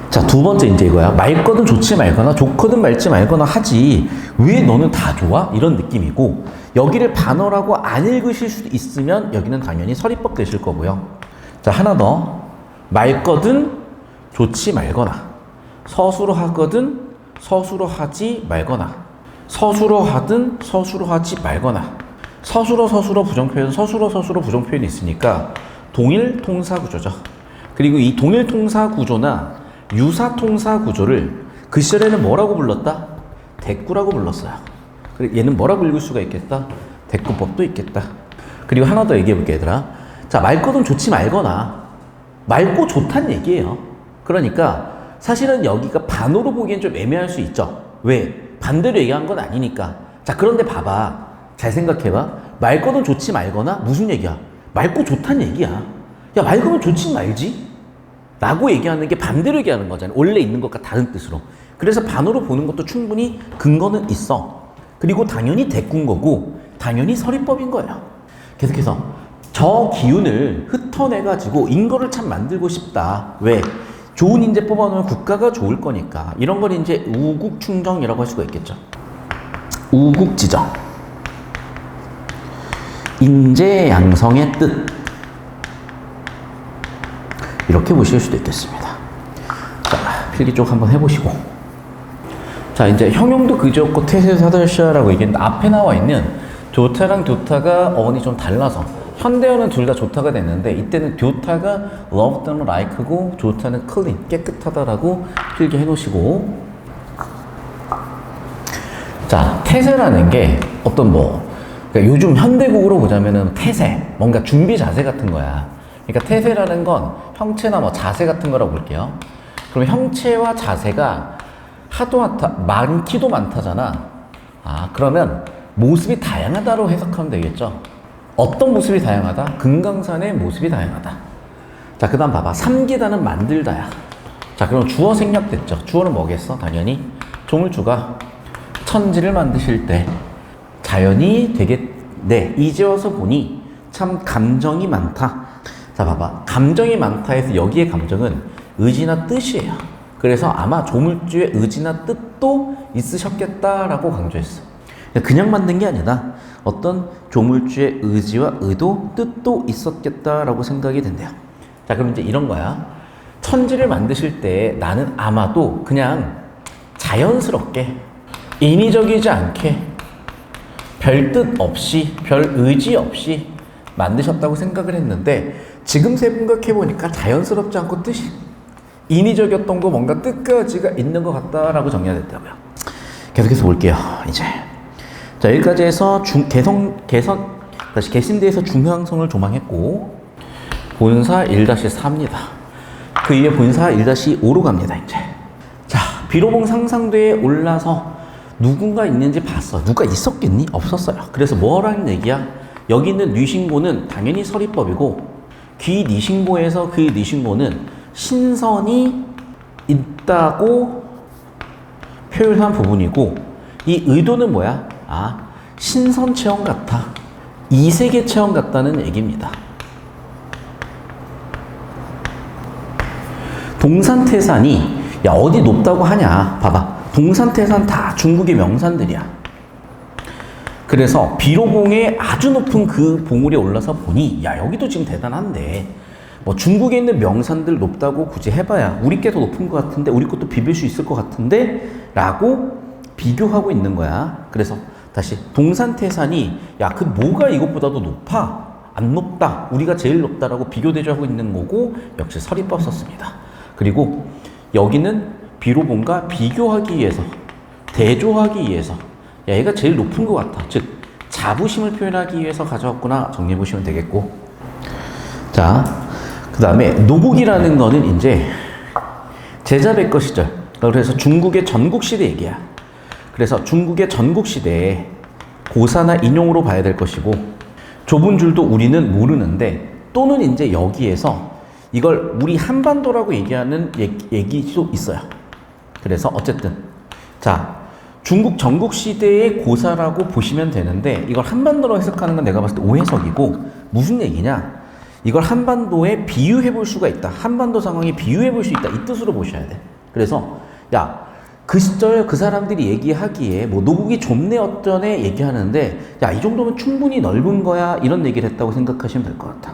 자, 두 번째 이제 이거야. 맑거든 좋지 말거나 좋거든 말지 말거나 하지 왜 너는 다 좋아? 이런 느낌이고, 여기를 반어라고 안 읽으실 수도 있으면 여기는 당연히 서리법 되실 거고요. 자, 하나 더. 맑거든 좋지 말거나 서술어 하거든 서술어 하지 말거나, 서술어 하든 서술어 하지 말거나. 서술어 부정표현, 서술어 부정표현이 있으니까 동일 통사 구조죠. 그리고 이 동일 통사 구조나 유사 통사 구조를 그 시절에는 뭐라고 불렀다? 대꾸라고 불렀어요. 그리고 얘는 뭐라고 읽을 수가 있겠다? 대꾸법도 있겠다. 그리고 하나 더 얘기해 볼게, 얘들아. 자, 맑거든 좋지 말거나. 맑고 좋다는 얘기예요. 그러니까 사실은 여기가 반어로 보기엔 좀 애매할 수 있죠. 왜? 반대로 얘기한 건 아니니까. 자, 그런데 봐봐. 잘 생각해봐. 맑거든 좋지 말거나 무슨 얘기야? 맑고 좋다는 얘기야. 야, 맑으면 좋지 말지? 라고 얘기하는 게 반대로 얘기하는 거잖아. 원래 있는 것과 다른 뜻으로. 그래서 반어로 보는 것도 충분히 근거는 있어. 그리고 당연히 대꾸인 거고 당연히 서리법인 거예요. 계속해서 저 기운을 흩어내가지고 인거를 참 만들고 싶다. 왜? 좋은 인재 뽑아놓으면 국가가 좋을 거니까. 이런 걸 이제 우국충정이라고 할 수가 있겠죠. 우국지정. 인재 양성의 뜻. 이렇게 보실 수도 있겠습니다. 자, 필기 쪽 한번 해보시고. 자, 이제 형용도 그지없고 태세 사절시라고 얘기했는데 앞에 나와 있는 좋다랑 좋다가 어원이 좀 달라서 현대어는 둘 다 좋다가 됐는데 이때는 좋다가 love 또는 like고 좋다는 clean, 깨끗하다라고 필기해 놓으시고. 자, 태세라는 게 어떤 그러니까 요즘 현대국으로 보자면은 태세, 뭔가 준비 자세 같은 거야. 그러니까 태세라는 건 형체나 자세 같은 거라고 볼게요. 그럼 형체와 자세가 많기도 많다잖아. 그러면 모습이 다양하다로 해석하면 되겠죠. 어떤 모습이 다양하다? 금강산의 모습이 다양하다. 자, 그 다음 봐봐. 삼기다는 만들다야. 자, 그럼 주어 생략됐죠. 주어는 뭐겠어? 당연히 조물주가 천지를 만드실 때 자연이 되겠네. 이제 와서 보니 참 감정이 많다. 자, 봐봐. 감정이 많다 해서 여기에 감정은 의지나 뜻이에요. 그래서 아마 조물주의 의지나 뜻도 있으셨겠다라고 강조했어. 그냥 만든 게 아니라 어떤 조물주의 의지와 의도, 뜻도 있었겠다라고 생각이 된대요. 자, 그럼 이제 이런 거야. 천지를 만드실 때 나는 아마도 그냥 자연스럽게 인위적이지 않게 별 뜻 없이, 별 의지 없이 만드셨다고 생각을 했는데 지금 생각해보니까 자연스럽지 않고 뜻이 인위적이었던 거 뭔가 뜻까지가 있는 것 같다라고 정리가 됐다고요. 계속해서 볼게요. 이제 자, 여기까지 해서 개신대에서 중요항성을 조망했고 본사 1-4입니다. 그 위에 본사 1-5로 갑니다. 이제 자, 비로봉 상상대에 올라서 누군가 있는지 봤어. 누가 있었겠니? 없었어요. 그래서 뭐라는 얘기야? 여기 있는 뉘신고는 당연히 서리법이고 귀니신고에서 그 니신고는 신선이 있다고 표현한 부분이고 이 의도는 뭐야? 신선 체험 같아. 이세계 체험 같다는 얘기입니다. 동산태산이 야 어디 높다고 하냐? 봐봐. 동산태산 다 중국의 명산들이야. 그래서 비로봉에 아주 높은 그 봉우리에 올라서 보니 야 여기도 지금 대단한데 중국에 있는 명산들 높다고 굳이 해봐야 우리 게 더 높은 것 같은데 우리 것도 비빌 수 있을 것 같은데 라고 비교하고 있는 거야. 그래서 다시 동산태산이 야 그 뭐가 이것보다도 높아? 안 높다. 우리가 제일 높다라고 비교 대조하고 있는 거고 역시 서리법 썼습니다. 그리고 여기는 비로봉과 비교하기 위해서 대조하기 위해서 야 얘가 제일 높은 것 같아. 즉 자부심을 표현하기 위해서 가져왔구나 정리해 보시면 되겠고. 자, 그 다음에 노국이라는 거는 이제 제자백거 시절, 그래서 중국의 전국시대 얘기야. 그래서 중국의 전국시대에 고사나 인용으로 봐야 될 것이고 좁은 줄도 우리는 모르는데 또는 이제 여기에서 이걸 우리 한반도라고 얘기하는 얘기도 있어요. 그래서 어쨌든 자 중국 전국시대의 고사라고 보시면 되는데 이걸 한반도로 해석하는 건 내가 봤을 때 오해석이고 무슨 얘기냐? 이걸 한반도에 비유해 볼 수가 있다. 한반도 상황에 비유해 볼 수 있다. 이 뜻으로 보셔야 돼. 그래서 야 그 시절 그 사람들이 얘기하기에 노국이 좁네 어쩌네 얘기하는데 야 이 정도면 충분히 넓은 거야 이런 얘기를 했다고 생각하시면 될 것 같아.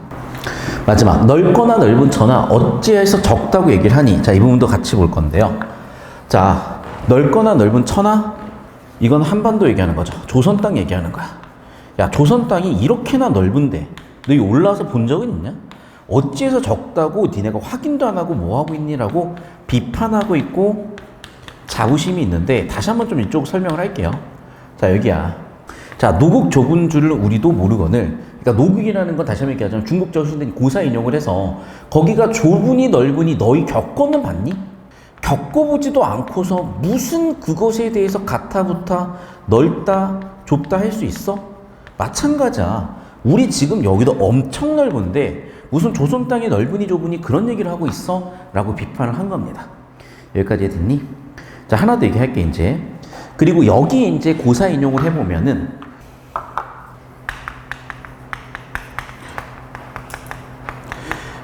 마지막 넓거나 넓은 저나 어찌해서 적다고 얘기를 하니 자 이 부분도 같이 볼 건데요. 자, 넓거나 넓은 천하? 이건 한반도 얘기하는 거죠. 조선 땅 얘기하는 거야. 야, 조선 땅이 이렇게나 넓은데 너희 올라와서 본 적은 있냐? 어찌해서 적다고 니네가 확인도 안 하고 뭐 하고 있니라고 비판하고 있고 자부심이 있는데, 다시 한번 좀 이쪽 설명을 할게요. 자, 여기야. 자, 노국 좁은 줄을 우리도 모르거늘. 그러니까 노국이라는 건 다시 한번 얘기하자면 중국적 수준인 고사 인용을 해서 거기가 좁으니 넓으니 너희 겪어는 봤니? 겪어보지도 않고서 무슨 그것에 대해서 가타부타 넓다 좁다 할 수 있어? 마찬가지야. 우리 지금 여기도 엄청 넓은데 무슨 조선 땅이 넓으니 좁으니 그런 얘기를 하고 있어? 라고 비판을 한 겁니다. 여기까지 됐니? 자, 하나 더 얘기할게 이제. 그리고 여기 이제 고사 인용을 해보면은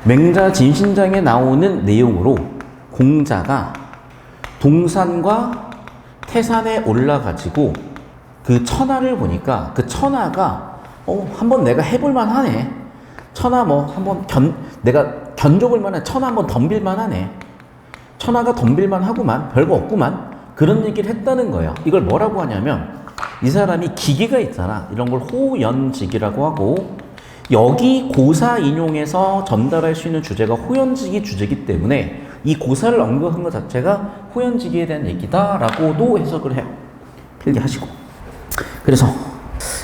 맹자 진신장에 나오는 내용으로 공자가 동산과 태산에 올라가지고 그 천하를 보니까 그 천하가 한번 내가 해볼만 하네. 천하 뭐 한번 내가 견뎌볼 만한 천하 한번 덤빌만 하네. 천하가 덤빌만 하구만. 별거 없구만. 그런 얘기를 했다는 거예요. 이걸 뭐라고 하냐면 이 사람이 기계가 있잖아. 이런 걸 호연직이라고 하고, 여기 고사 인용에서 전달할 수 있는 주제가 호연직이 주제이기 때문에 이 고사를 언급한 것 자체가 호연직에 대한 얘기다라고도 해석을 해요. 필기하시고. 그래서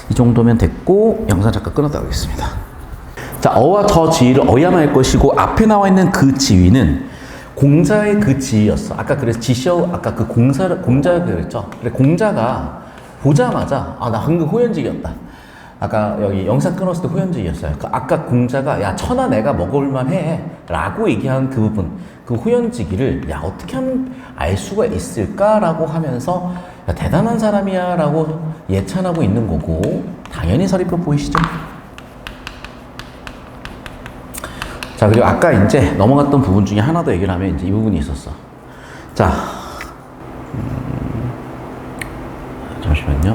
이 정도면 됐고 영상 잠깐 끊었다 하겠습니다. 자, 어와 저 지위를 어야만 할 것이고, 앞에 나와 있는 그 지위는 공자의 그 지위였어. 아까 그래서 아까 그 공자가 그랬죠. 그래, 공자가 보자마자 나 방금 호연직이었다. 아까 여기 영상 끊었을 때 호연직이었어요. 아까 공자가 야, 천하 내가 먹을만 해 라고 얘기한 그 부분, 그 호연직이를 야, 어떻게 하면 알 수가 있을까라고 하면서 야, 대단한 사람이야 라고 예찬하고 있는 거고, 당연히 서리표 보이시죠? 자, 그리고 아까 이제 넘어갔던 부분 중에 하나 더 얘기를 하면 이제 이 부분이 있었어. 자, 잠시만요.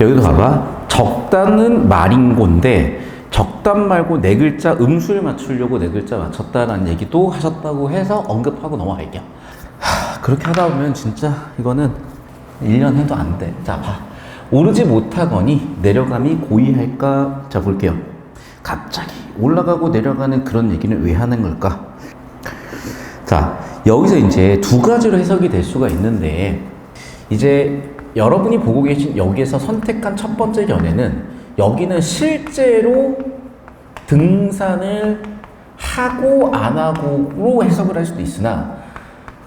여기도 봐봐. 적다는 말인곤데 적단 말고 네 글자 음수를 맞추려고 네 글자 맞췄다라는 얘기도 하셨다고 해서 언급하고 넘어갈게요. 그렇게 하다 보면 진짜 이거는 1년 해도 안 돼. 자, 봐. 오르지 못하거니 내려감이 고이할까? 자, 볼게요. 갑자기 올라가고 내려가는 그런 얘기는 왜 하는 걸까? 자, 여기서 이제 두 가지로 해석이 될 수가 있는데, 이제 여러분이 보고 계신 여기에서 선택한 첫 번째 견해는 여기는 실제로 등산을 하고 안 하고로 해석을 할 수도 있으나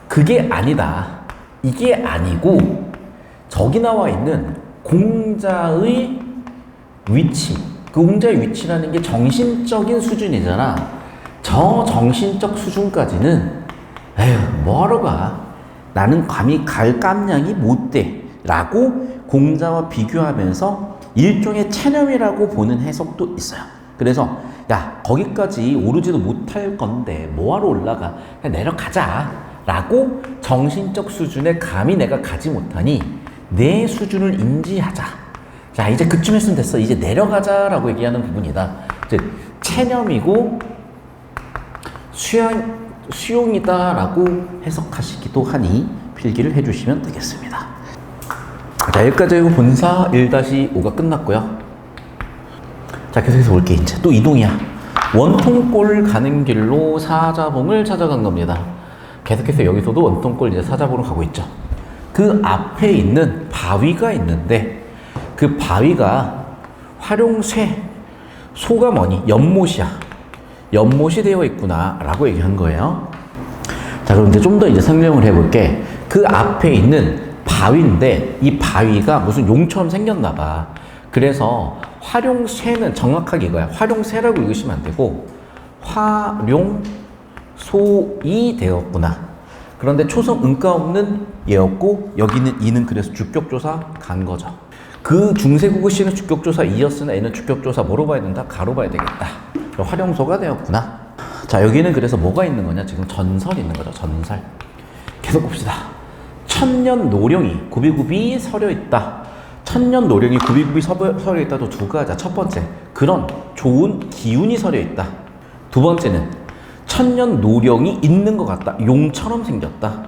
그게 아니다. 이게 아니고 저기 나와 있는 공자의 위치, 그 공자의 위치라는 게 정신적인 수준이잖아. 저 정신적 수준까지는 에휴, 뭐하러 가? 나는 감히 갈 깜냥이 못 돼 라고 공자와 비교하면서 일종의 체념이라고 보는 해석도 있어요. 그래서 야, 거기까지 오르지도 못할 건데 뭐하러 올라가? 그냥 내려가자 라고 정신적 수준에 감히 내가 가지 못하니 내 수준을 인지하자. 자, 이제 그쯤 했으면 됐어. 이제 내려가자 라고 얘기하는 부분이다. 즉 체념이고 수용이다 라고 해석하시기도 하니 필기를 해주시면 되겠습니다. 자, 여기까지 하고 본사 1-5가 끝났고요. 자, 계속해서 올게. 이제 또 이동이야. 원통골 가는 길로 사자봉을 찾아간 겁니다. 계속해서 여기서도 원통골 이제 사자봉으로 가고 있죠. 그 앞에 있는 바위가 있는데 그 바위가 활용쇠, 소가 뭐니? 연못이야. 연못이 되어 있구나 라고 얘기한 거예요. 자, 그럼 이제 좀 더 이제 설명을 해볼게. 그 앞에 있는 바위인데 이 바위가 무슨 용처럼 생겼나 봐. 그래서 활용쇠는 정확하게 이거야. 활용쇠라고 읽으시면 안 되고 활용소이 되었구나. 그런데 초성 은가 없는 얘였고 여기는 이는 그래서 주격조사 간 거죠. 그 중세국어 시는 주격조사 이였으나 얘는 주격조사 뭐로 봐야 된다? 가로 봐야 되겠다. 활용소가 되었구나. 자, 여기는 그래서 뭐가 있는 거냐? 지금 전설 있는 거죠. 전설. 계속 봅시다. 천년 노령이 굽이굽이 서려 있다. 천년 노령이 굽이굽이 서려 있다도 두 가지. 첫 번째, 그런 좋은 기운이 서려 있다. 두 번째는 천년 노령이 있는 것 같다. 용처럼 생겼다.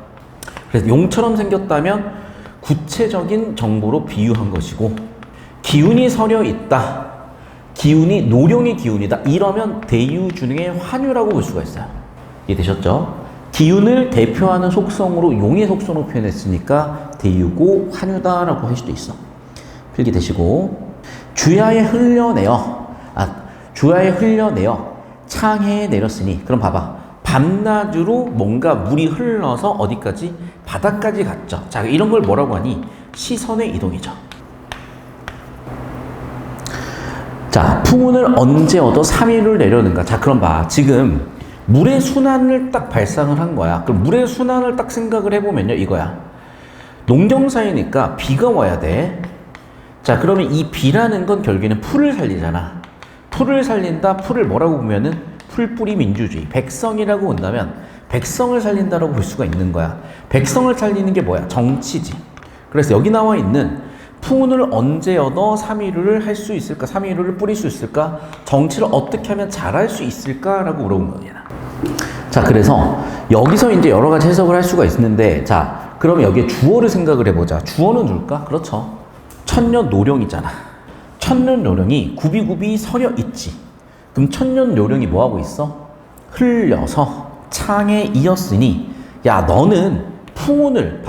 그래서 용처럼 생겼다면 구체적인 정보로 비유한 것이고, 기운이 서려 있다. 기운이 노령의 기운이다. 이러면 대유 중의 환유라고 볼 수가 있어요. 이해되셨죠? 기운을 대표하는 속성으로 용의 속성으로 표현했으니까 대유고 환유다라고 할 수도 있어. 필기되시고, 주야에 흘려내어 창해에 내렸으니, 그럼 봐봐. 밤낮으로 뭔가 물이 흘러서 어디까지? 바닥까지 갔죠. 자, 이런 걸 뭐라고 하니? 시선의 이동이죠. 자, 풍운을 언제 얻어 3일을 내려는가? 자, 그럼 봐. 지금 물의 순환을 딱 발상을 한 거야. 그럼 물의 순환을 딱 생각을 해보면요, 이거야. 농경사이니까 비가 와야 돼. 자, 그러면 이 비라는 건 결국에는 풀을 살리잖아. 풀을 살린다. 풀을 뭐라고 보면은 풀뿌리 민주주의. 백성이라고 본다면 백성을 살린다라고 볼 수가 있는 거야. 백성을 살리는 게 뭐야? 정치지. 그래서 여기 나와 있는 풍운을 언제 얻어 3일을 할 수 있을까? 3일을 뿌릴 수 있을까? 정치를 어떻게 하면 잘할 수 있을까라고 물어본 겁니다. 자, 그래서 여기서 이제 여러 가지 해석을 할 수가 있는데, 자, 그러면 여기에 주어를 생각을 해보자. 주어는 누굴까? 그렇죠. 천년 노령이잖아. 천년 노령이 굽이굽이 서려 있지. 그럼 천년 노령이 뭐하고 있어? 흘려서 창에 이었으니, 야, 너는 풍운을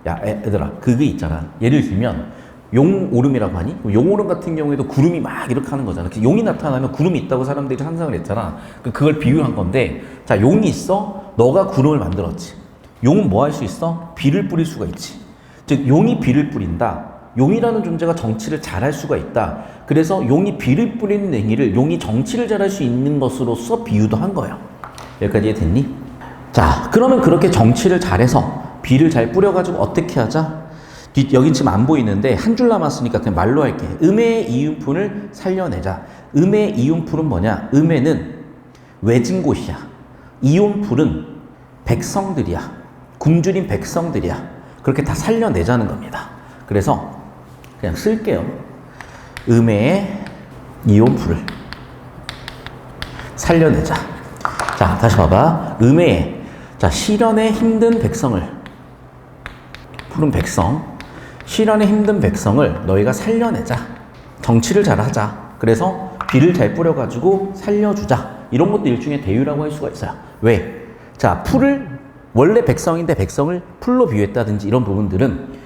야, 얘들아, 그게 있잖아. 예를 들면 용오름이라고 하니? 용오름 같은 경우에도 구름이 막 이렇게 하는 거잖아. 용이 나타나면 구름이 있다고 사람들이 상상을 했잖아. 그걸 비유한 건데, 자, 용이 있어. 너가 구름을 만들었지. 용은 뭐 할 수 있어? 비를 뿌릴 수가 있지. 즉, 용이 비를 뿌린다. 용이라는 존재가 정치를 잘할 수가 있다. 그래서 용이 비를 뿌리는 행위를 용이 정치를 잘할 수 있는 것으로서 비유도 한 거예요. 여기까지 이해됐니? 자, 그러면 그렇게 정치를 잘해서 비를 잘 뿌려가지고 어떻게 하자? 여긴 지금 안 보이는데 한 줄 남았으니까 그냥 말로 할게. 음의 이윤풀을 살려내자. 음의 이윤풀은 뭐냐? 음에는 외진 곳이야. 이윤풀은 백성들이야. 굶주린 백성들이야. 그렇게 다 살려내자는 겁니다. 그래서 그냥 쓸게요. 음의 이윤풀을 살려내자. 자, 다시 봐봐. 음의, 자, 시련에 힘든 백성을, 푸른 백성, 시련에 힘든 백성을 너희가 살려내자. 정치를 잘하자. 그래서 비를 잘 뿌려가지고 살려주자. 이런 것도 일종의 대유라고 할 수가 있어요. 왜? 자, 풀을 원래 백성인데 백성을 풀로 비유했다든지 이런 부분들은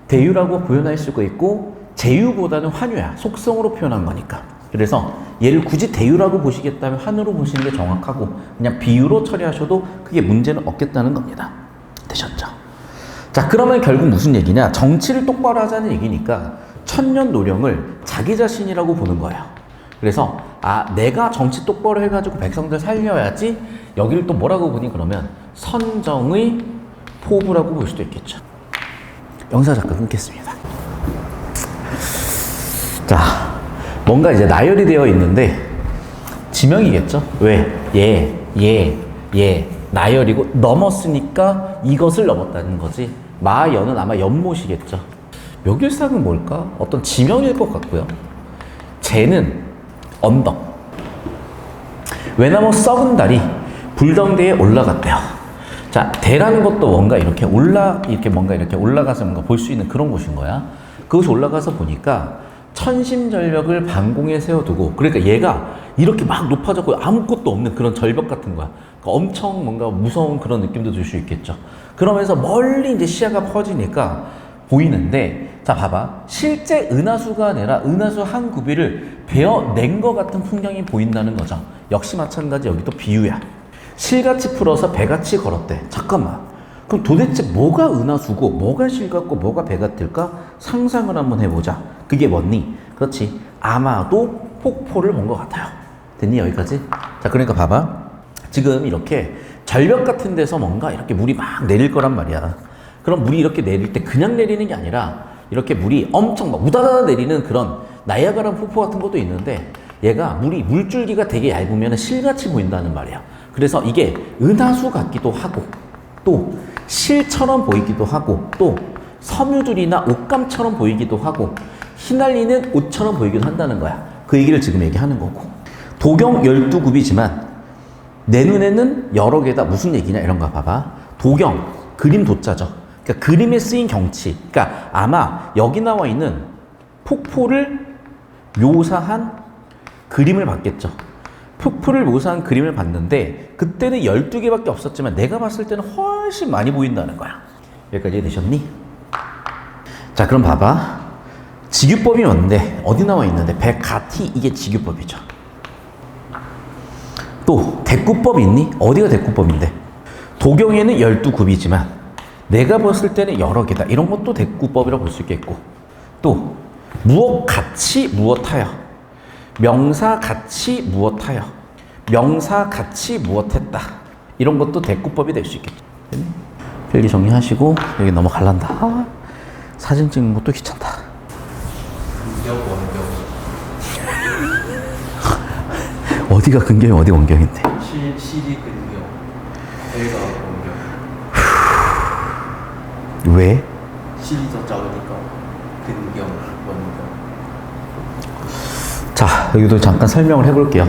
대유라고 표현할 수가 있고, 제유보다는 환유야. 속성으로 표현한 거니까. 그래서 얘를 굳이 대유라고 보시겠다면 환유로 보시는 게 정확하고, 그냥 비유로 처리하셔도 크게 문제는 없겠다는 겁니다. 되셨죠? 자, 그러면 결국 무슨 얘기냐? 정치를 똑바로 하자는 얘기니까 천년 노령을 자기 자신이라고 보는 거예요. 그래서 내가 정치 똑바로 해가지고 백성들 살려야지. 여기를 또 뭐라고 보니? 그러면 선정의 포부라고 볼 수도 있겠죠. 영상 잠깐 끊겠습니다. 자, 뭔가 이제 나열이 되어 있는데 지명이겠죠? 왜? 나열이고 넘었으니까 이것을 넘었다는 거지. 마연은 아마 연못이겠죠. 묘길상은 뭘까? 어떤 지명일 것 같고요. 재는 언덕. 외나무 썩은 달이 불덩대에 올라갔대요. 자, 대라는 것도 뭔가 이렇게 뭔가 이렇게 올라가서 뭔가 볼 수 있는 그런 곳인 거야. 그것이 올라가서 보니까 천심절벽을 반공에 세워두고, 그러니까 얘가 이렇게 막 높아졌고 아무것도 없는 그런 절벽 같은 거야. 그러니까 엄청 뭔가 무서운 그런 느낌도 들 수 있겠죠. 그러면서 멀리 이제 시야가 퍼지니까 보이는데, 자, 봐봐. 실제 은하수가 아니라 은하수 한 구비를 베어낸 것 같은 풍경이 보인다는 거죠. 역시 마찬가지 여기도 비유야. 실같이 풀어서 배같이 걸었대. 잠깐만. 그럼 도대체 뭐가 은하수고 뭐가 실 같고 뭐가 배 같을까? 상상을 한번 해보자. 그게 뭐니? 그렇지. 아마도 폭포를 본 것 같아요. 됐니? 여기까지? 자, 그러니까 봐봐. 지금 이렇게 절벽 같은 데서 뭔가 이렇게 물이 막 내릴 거란 말이야. 그럼 물이 이렇게 내릴 때 그냥 내리는 게 아니라 이렇게 물이 엄청 막 우다다다 내리는 그런 나이아가라 폭포 같은 것도 있는데, 얘가 물줄기가 되게 얇으면 실같이 보인다는 말이야. 그래서 이게 은하수 같기도 하고, 또 실처럼 보이기도 하고, 또 섬유들이나 옷감처럼 보이기도 하고, 휘날리는 옷처럼 보이기도 한다는 거야. 그 얘기를 지금 얘기하는 거고. 도경 12굽이지만 내 눈에는 여러 개다. 무슨 얘기냐 이런 거 봐봐. 도경, 그림 도자죠. 그러니까 그림에 쓰인 경치. 그러니까 아마 여기 나와 있는 폭포를 묘사한 그림을 봤겠죠. 폭포를 묘사한 그림을 봤는데 그때는 12개밖에 없었지만 내가 봤을 때는 훨씬 많이 보인다는 거야. 여기까지 되셨니? 자, 그럼 봐봐. 직유법이 뭔데? 어디 나와 있는데? 백가티, 이게 직유법이죠. 또 대꾸법이 있니? 어디가 대꾸법인데? 도경에는 12굽이지만 내가 봤을 때는 여러 개다. 이런 것도 대꾸법이라고 볼 수 있겠고, 또 무엇 같이 무엇하여, 명사 같이 무엇하여, 명사 같이 무엇했다. 이런 것도 대꾸법이 될 수 있겠죠. 필기 정리하시고 여기 넘어갈란다. 아, 사진 찍는 것도 귀찮다. 근경, 원경. 어디가 근경이 어디 원경인데? 실이 근경, 배가 원경. 왜? 실이 더 작으니까 근경, 원경. 자, 여기도 잠깐 설명을 해볼게요.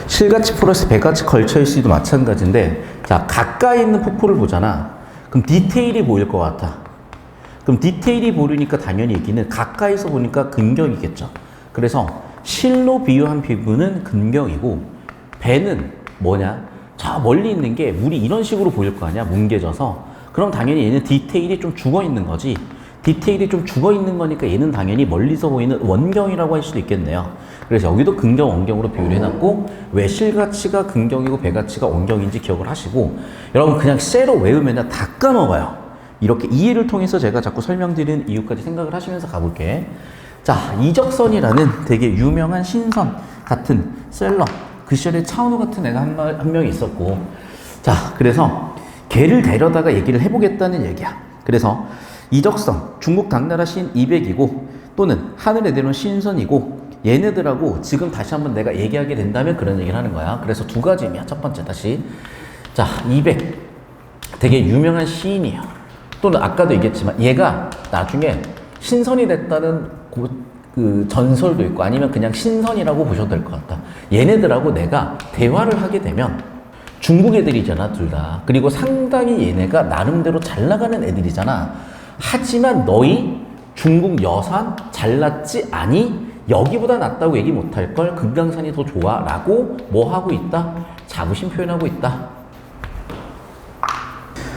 실같이 플러스 배같이 걸쳐있어도 마찬가지인데, 자, 가까이 있는 폭포를 보잖아. 그럼 디테일이 보일 것 같아. 그럼 디테일이 보이니까 당연히 여기는 가까이서 보니까 근경이겠죠. 그래서 실로 비유한 부분은 근경이고, 배는 뭐냐? 저 멀리 있는 게 물이 이런 식으로 보일 거 아니야? 뭉개져서. 그럼 당연히 얘는 디테일이 좀 죽어 있는 거지. 디테일이 좀 죽어 있는 거니까 얘는 당연히 멀리서 보이는 원경이라고 할 수도 있겠네요. 그래서 여기도 근경, 원경으로 비유를 해놨고, 왜 실가치가 근경이고 배가치가 원경인지 기억을 하시고, 여러분 그냥 쎄로 외우면 다 까먹어요. 이렇게 이해를 통해서 제가 자꾸 설명드리는 이유까지 생각을 하시면서 가볼게. 자, 이적선이라는 되게 유명한 신선 같은 셀러, 그 시절에 차은우 같은 애가 한 명이 있었고, 자, 그래서 걔를 데려다가 얘기를 해보겠다는 얘기야. 그래서 이적선, 중국 당나라 신 200이고 또는 하늘에 내려온 신선이고, 얘네들하고 지금 다시 한번 내가 얘기하게 된다면 그런 얘기를 하는 거야. 그래서 두 가지 의미야. 첫 번째 다시, 자, 200 되게 유명한 시인이에요. 또는 아까도 얘기했지만 얘가 나중에 신선이 됐다는 그 전설도 있고, 아니면 그냥 신선이라고 보셔도 될 것 같다. 얘네들하고 내가 대화를 하게 되면, 중국 애들이잖아 둘 다. 그리고 상당히 얘네가 나름대로 잘 나가는 애들이잖아. 하지만 너희 중국 여산 잘났지 아니? 여기보다 낫다고 얘기 못할 걸 금강산이 더 좋아 라고 뭐 하고 있다? 자부심 표현하고 있다.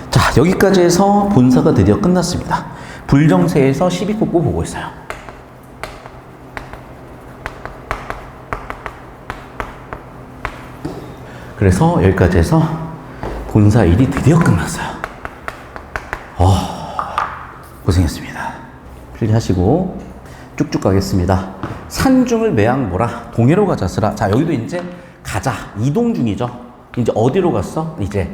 자, 여기까지 해서 본사가 드디어 끝났습니다. 불정세에서 12국보 보고 있어요. 그래서 여기까지 해서 본사 일이 드디어 끝났어요. 고생했습니다. 필기하시고 쭉쭉 가겠습니다. 산중을 매양보라, 동해로 가자스라. 자, 여기도 이제 가자, 이동 중이죠. 이제 어디로 갔어? 이제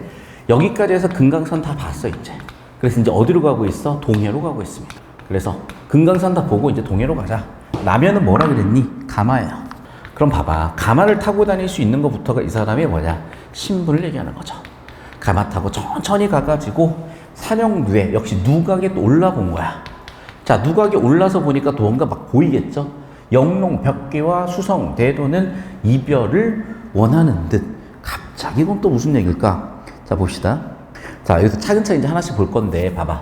여기까지 해서 금강산 다 봤어 이제. 그래서 이제 어디로 가고 있어? 동해로 가고 있습니다. 그래서 금강산 다 보고 이제 동해로 가자. 라면은 뭐라 그랬니? 가마예요. 그럼 봐봐, 가마를 타고 다닐 수 있는 것부터가 이 사람의 뭐냐? 신분을 얘기하는 거죠. 가마 타고 천천히 가가지고 산영루에, 역시 누각에 또 올라본 거야. 자, 누각에 올라서 보니까 뭔가 막 보이겠죠? 영롱, 벽계와 수성, 대도는 이별을 원하는 듯. 갑자기 이건 또 무슨 얘기일까? 자, 봅시다. 자, 여기서 차근차근 이제 하나씩 볼 건데, 봐봐.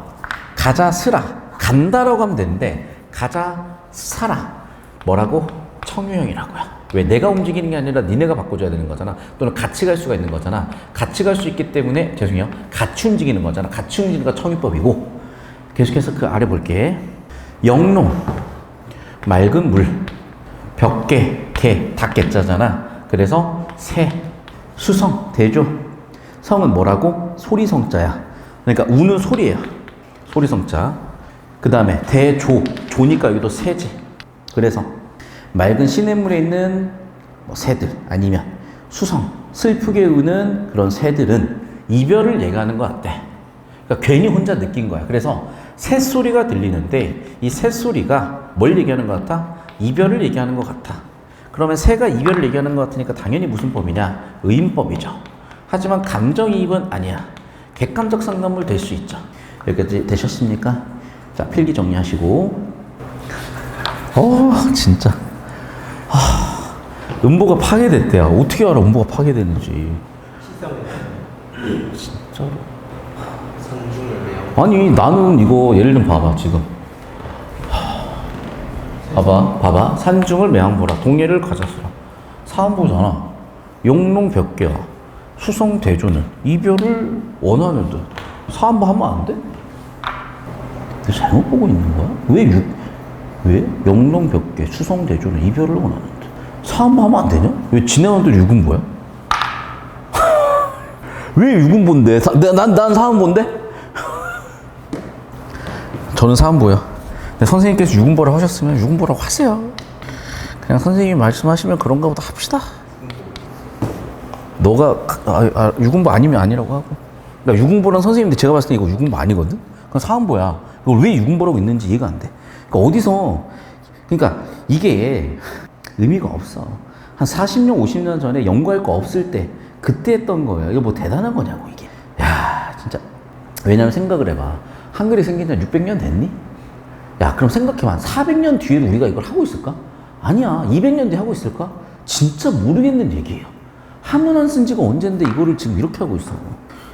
가자, 스라. 간다라고 하면 되는데, 가자, 사라. 뭐라고? 청유형이라고요. 왜? 내가 움직이는 게 아니라 니네가 바꿔줘야 되는 거잖아. 또는 같이 갈 수가 있는 거잖아. 같이 갈 수 있기 때문에, 죄송해요, 같이 움직이는 거잖아. 같이 움직이는 거 청유법이고. 계속해서 그 아래 볼게. 영롱, 맑은 물, 벽계, 개, 다 개자잖아. 그래서 새, 수성, 대조. 성은 뭐라고? 소리성자야. 그러니까 우는 소리예요. 소리성자. 그 다음에 대조, 조니까 여기도 새지. 그래서 맑은 시냇물에 있는 뭐 새들, 아니면 수성, 슬프게 우는 그런 새들은 이별을 얘기하는 것 같대. 그러니까 괜히 혼자 느낀 거야. 그래서 새소리가 들리는데 이 새소리가 뭘 얘기하는 것 같아? 이별을 얘기하는 것 같아. 그러면 새가 이별을 얘기하는 것 같으니까 당연히 무슨 법이냐? 의인법이죠. 하지만 감정이입은 아니야. 객관적 상담을 될 수 있죠. 여기까지 되셨습니까? 자, 필기 정리하시고. 진짜. 음보가 파괴됐대요. 어떻게 알아, 음보가 파괴됐는지. 진짜로. 산중을 매형. 아니 나는 이거 예를 들면 봐봐 지금. 봐봐 산중을 매항보라 동해를 가졌으라. 사안보잖아. 영롱 벽계야. 수성 대조는 이별을 원하는 듯. 사안보 하면 안 돼? 내가 잘못 보고 있는 거야? 왜? 영롱 벽계 수성 대조는 이별을 원하는 듯. 사안보 하면 안 되냐? 왜 진행원도 유군보야? 왜 유군보인데? 난 사안보인데? 저는 사안보야. 근데 선생님께서 유군보라고 하셨으면 유군보라고 하세요. 그냥 선생님이 말씀하시면 그런가 보다 합시다. 너가 유군보 아니면 아니라고 하고. 그러니까 유군보란 선생님인데 제가 봤을 때 이거 유군보 아니거든? 그건 사안보야. 이걸 왜 유군보라고 있는지 이해가 안 돼. 그러니까 어디서 그러니까 이게 의미가 없어. 한 40년 50년 전에 연구할 거 없을 때 그때 했던 거예요. 이거 뭐 대단한 거냐고 이게. 야 진짜. 왜냐면 생각을 해봐. 한글이 생긴 지 600년 됐니? 야 그럼 생각해봐. 400년 뒤에 우리가 이걸 하고 있을까? 아니야. 200년 뒤에 하고 있을까? 진짜 모르겠는 얘기예요. 한문 안 쓴 지가 언젠데 이거를 지금 이렇게 하고 있어.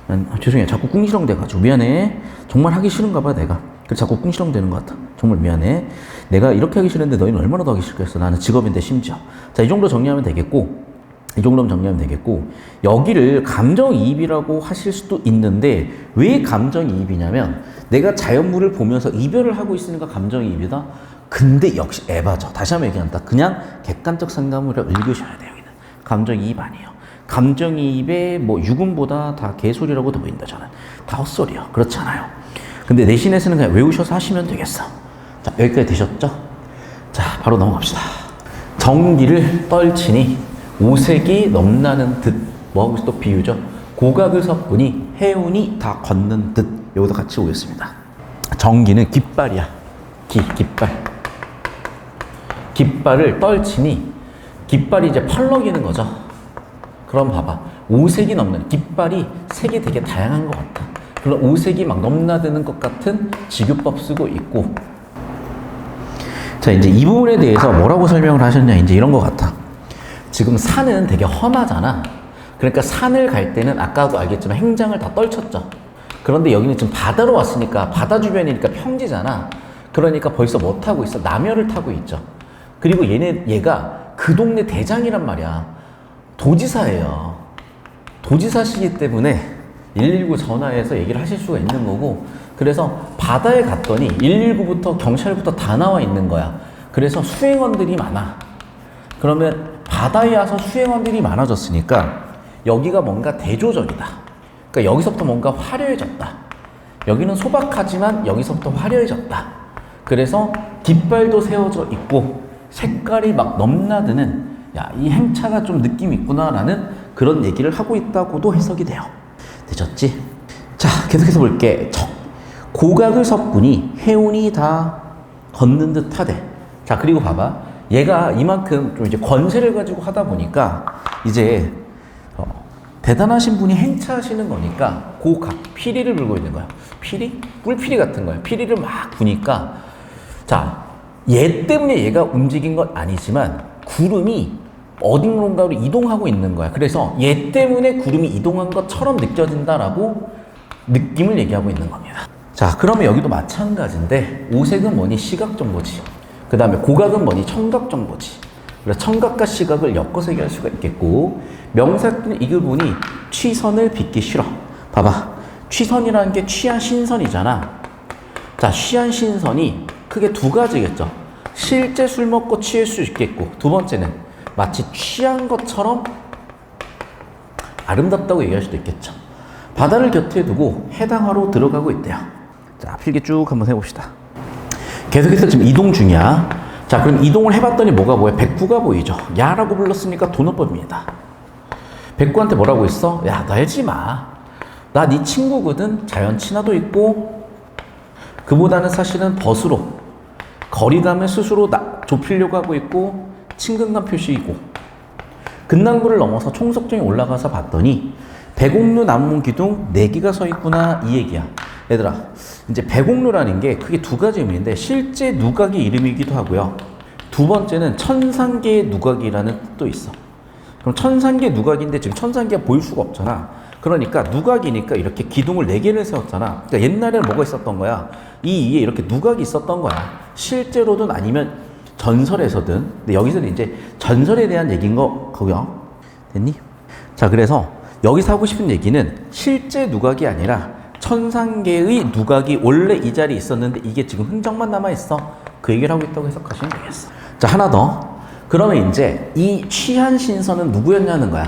난 죄송해요. 자꾸 꿍시렁 돼가지고 미안해. 정말 하기 싫은가 봐 내가. 그래서 자꾸 꿍시렁 되는 것 같아. 정말 미안해. 내가 이렇게 하기 싫은데 너희는 얼마나 더 하기 싫겠어. 나는 직업인데 심지어. 자, 이 정도 정리하면 되겠고, 이 정도면 정리하면 되겠고, 여기를 감정이입이라고 하실 수도 있는데 왜 감정이입이냐면 내가 자연물을 보면서 이별을 하고 있으니까 감정이입이다. 근데 역시 에바죠. 다시 한번 얘기한다. 그냥 객관적 상담을 읽으셔야 돼요. 여기는 감정이입 아니에요. 감정이입에 뭐 유군보다 다 개소리라고 더 보인다잖아. 다 헛소리요. 그렇지 않아요. 근데 내신에서는 그냥 외우셔서 하시면 되겠어. 자, 여기까지 되셨죠? 자, 바로 넘어갑시다. 정기를 떨치니 오색이 넘나는 듯. 뭐하고 또 비유죠? 고각을 섞으니 해운이 다 걷는 듯. 여기다 같이 오겠습니다. 정기는 깃발이야. 깃발. 깃발을 떨치니 깃발이 이제 펄럭이는 거죠. 그럼 봐봐. 오색이 넘는 깃발이 색이 되게 다양한 것 같아. 그런 오색이 막 넘나드는 것 같은 직유법 쓰고 있고. 자, 이제 이 부분에 대해서 뭐라고 설명을 하셨냐. 이제 이런 것 같아. 지금 산은 되게 험하잖아. 그러니까 산을 갈 때는 아까도 알겠지만 행장을 다 떨쳤죠. 그런데 여기는 지금 바다로 왔으니까 바다 주변이니까 평지잖아. 그러니까 벌써 뭐 타고 있어? 남열을 타고 있죠. 그리고 얘가 그 동네 대장이란 말이야. 도지사예요. 도지사시기 때문에 119 전화해서 얘기를 하실 수가 있는 거고, 그래서 바다에 갔더니 119부터 경찰부터 다 나와 있는 거야. 그래서 수행원들이 많아. 그러면 바다에 와서 수행원들이 많아졌으니까 여기가 뭔가 대조적이다. 그러니까 여기서부터 뭔가 화려해졌다. 여기는 소박하지만 여기서부터 화려해졌다. 그래서 깃발도 세워져 있고 색깔이 막 넘나드는, 야, 이 행차가 좀 느낌 있구나라는 그런 얘기를 하고 있다고도 해석이 돼요. 되셨지? 자, 계속해서 볼게. 고각을 섞으니 해운이 다 걷는 듯 하대. 자, 그리고 봐봐. 얘가 이만큼 좀 이제 권세를 가지고 하다 보니까 이제 대단하신 분이 행차하시는 거니까 고각, 피리를 불고 있는 거야. 피리? 뿔피리 같은 거야. 피리를 막 부니까, 자, 얘 때문에 얘가 움직인 건 아니지만 구름이 어딘가로 이동하고 있는 거야. 그래서 얘 때문에 구름이 이동한 것처럼 느껴진다라고 느낌을 얘기하고 있는 겁니다. 자, 그러면 여기도 마찬가지인데 오색은 뭐니? 시각 정보지. 그 다음에 고각은 뭐니? 청각 정보지. 그래서 청각과 시각을 엮어서 얘기할 수가 있겠고, 명사는 이걸 보니 취선을 빚기 싫어. 봐봐. 취선이라는 게 취한 신선이잖아. 자, 취한 신선이 크게 두 가지겠죠. 실제 술 먹고 취할 수 있겠고, 두 번째는 마치 취한 것처럼 아름답다고 얘기할 수도 있겠죠. 바다를 곁에 두고 해당하로 들어가고 있대요. 자, 필기 쭉 한번 해봅시다. 계속해서 지금 이동 중이야. 자, 그럼 이동을 해봤더니 뭐가 보여? 백구가 보이죠. 야라고 불렀으니까 도노법입니다. 백구한테 뭐라고 했어? 야, 너 알지 마. 나 네 친구거든. 자연 친화도 있고, 그보다는 사실은 벗으로 거리감을 스스로 좁히려고 하고 있고, 친근감 표시이고, 금남구를 넘어서 총석정에 올라가서 봤더니 백옥루 남문 기둥 4개가 서 있구나, 이 얘기야. 얘들아, 이제 백옥루라는 게 크게 두 가지 의미인데 실제 누각의 이름이기도 하고요. 두 번째는 천상계의 누각이라는 뜻도 있어. 그럼 천상계 누각인데 지금 천상계가 보일 수가 없잖아. 그러니까 누각이니까 이렇게 기둥을 4개를 세웠잖아. 그러니까 옛날에는 뭐가 있었던 거야? 이 위에 이렇게 누각이 있었던 거야. 실제로든 아니면 전설에서든. 근데 여기서는 이제 전설에 대한 얘기인 거고요. 됐니? 자, 그래서 여기서 하고 싶은 얘기는 실제 누각이 아니라 천상계의 누각이 원래 이 자리에 있었는데 이게 지금 흔적만 남아있어. 그 얘기를 하고 있다고 해석하시면 되겠어. 자, 하나 더. 그러면 이제 이 취한 신선은 누구였냐는 거야.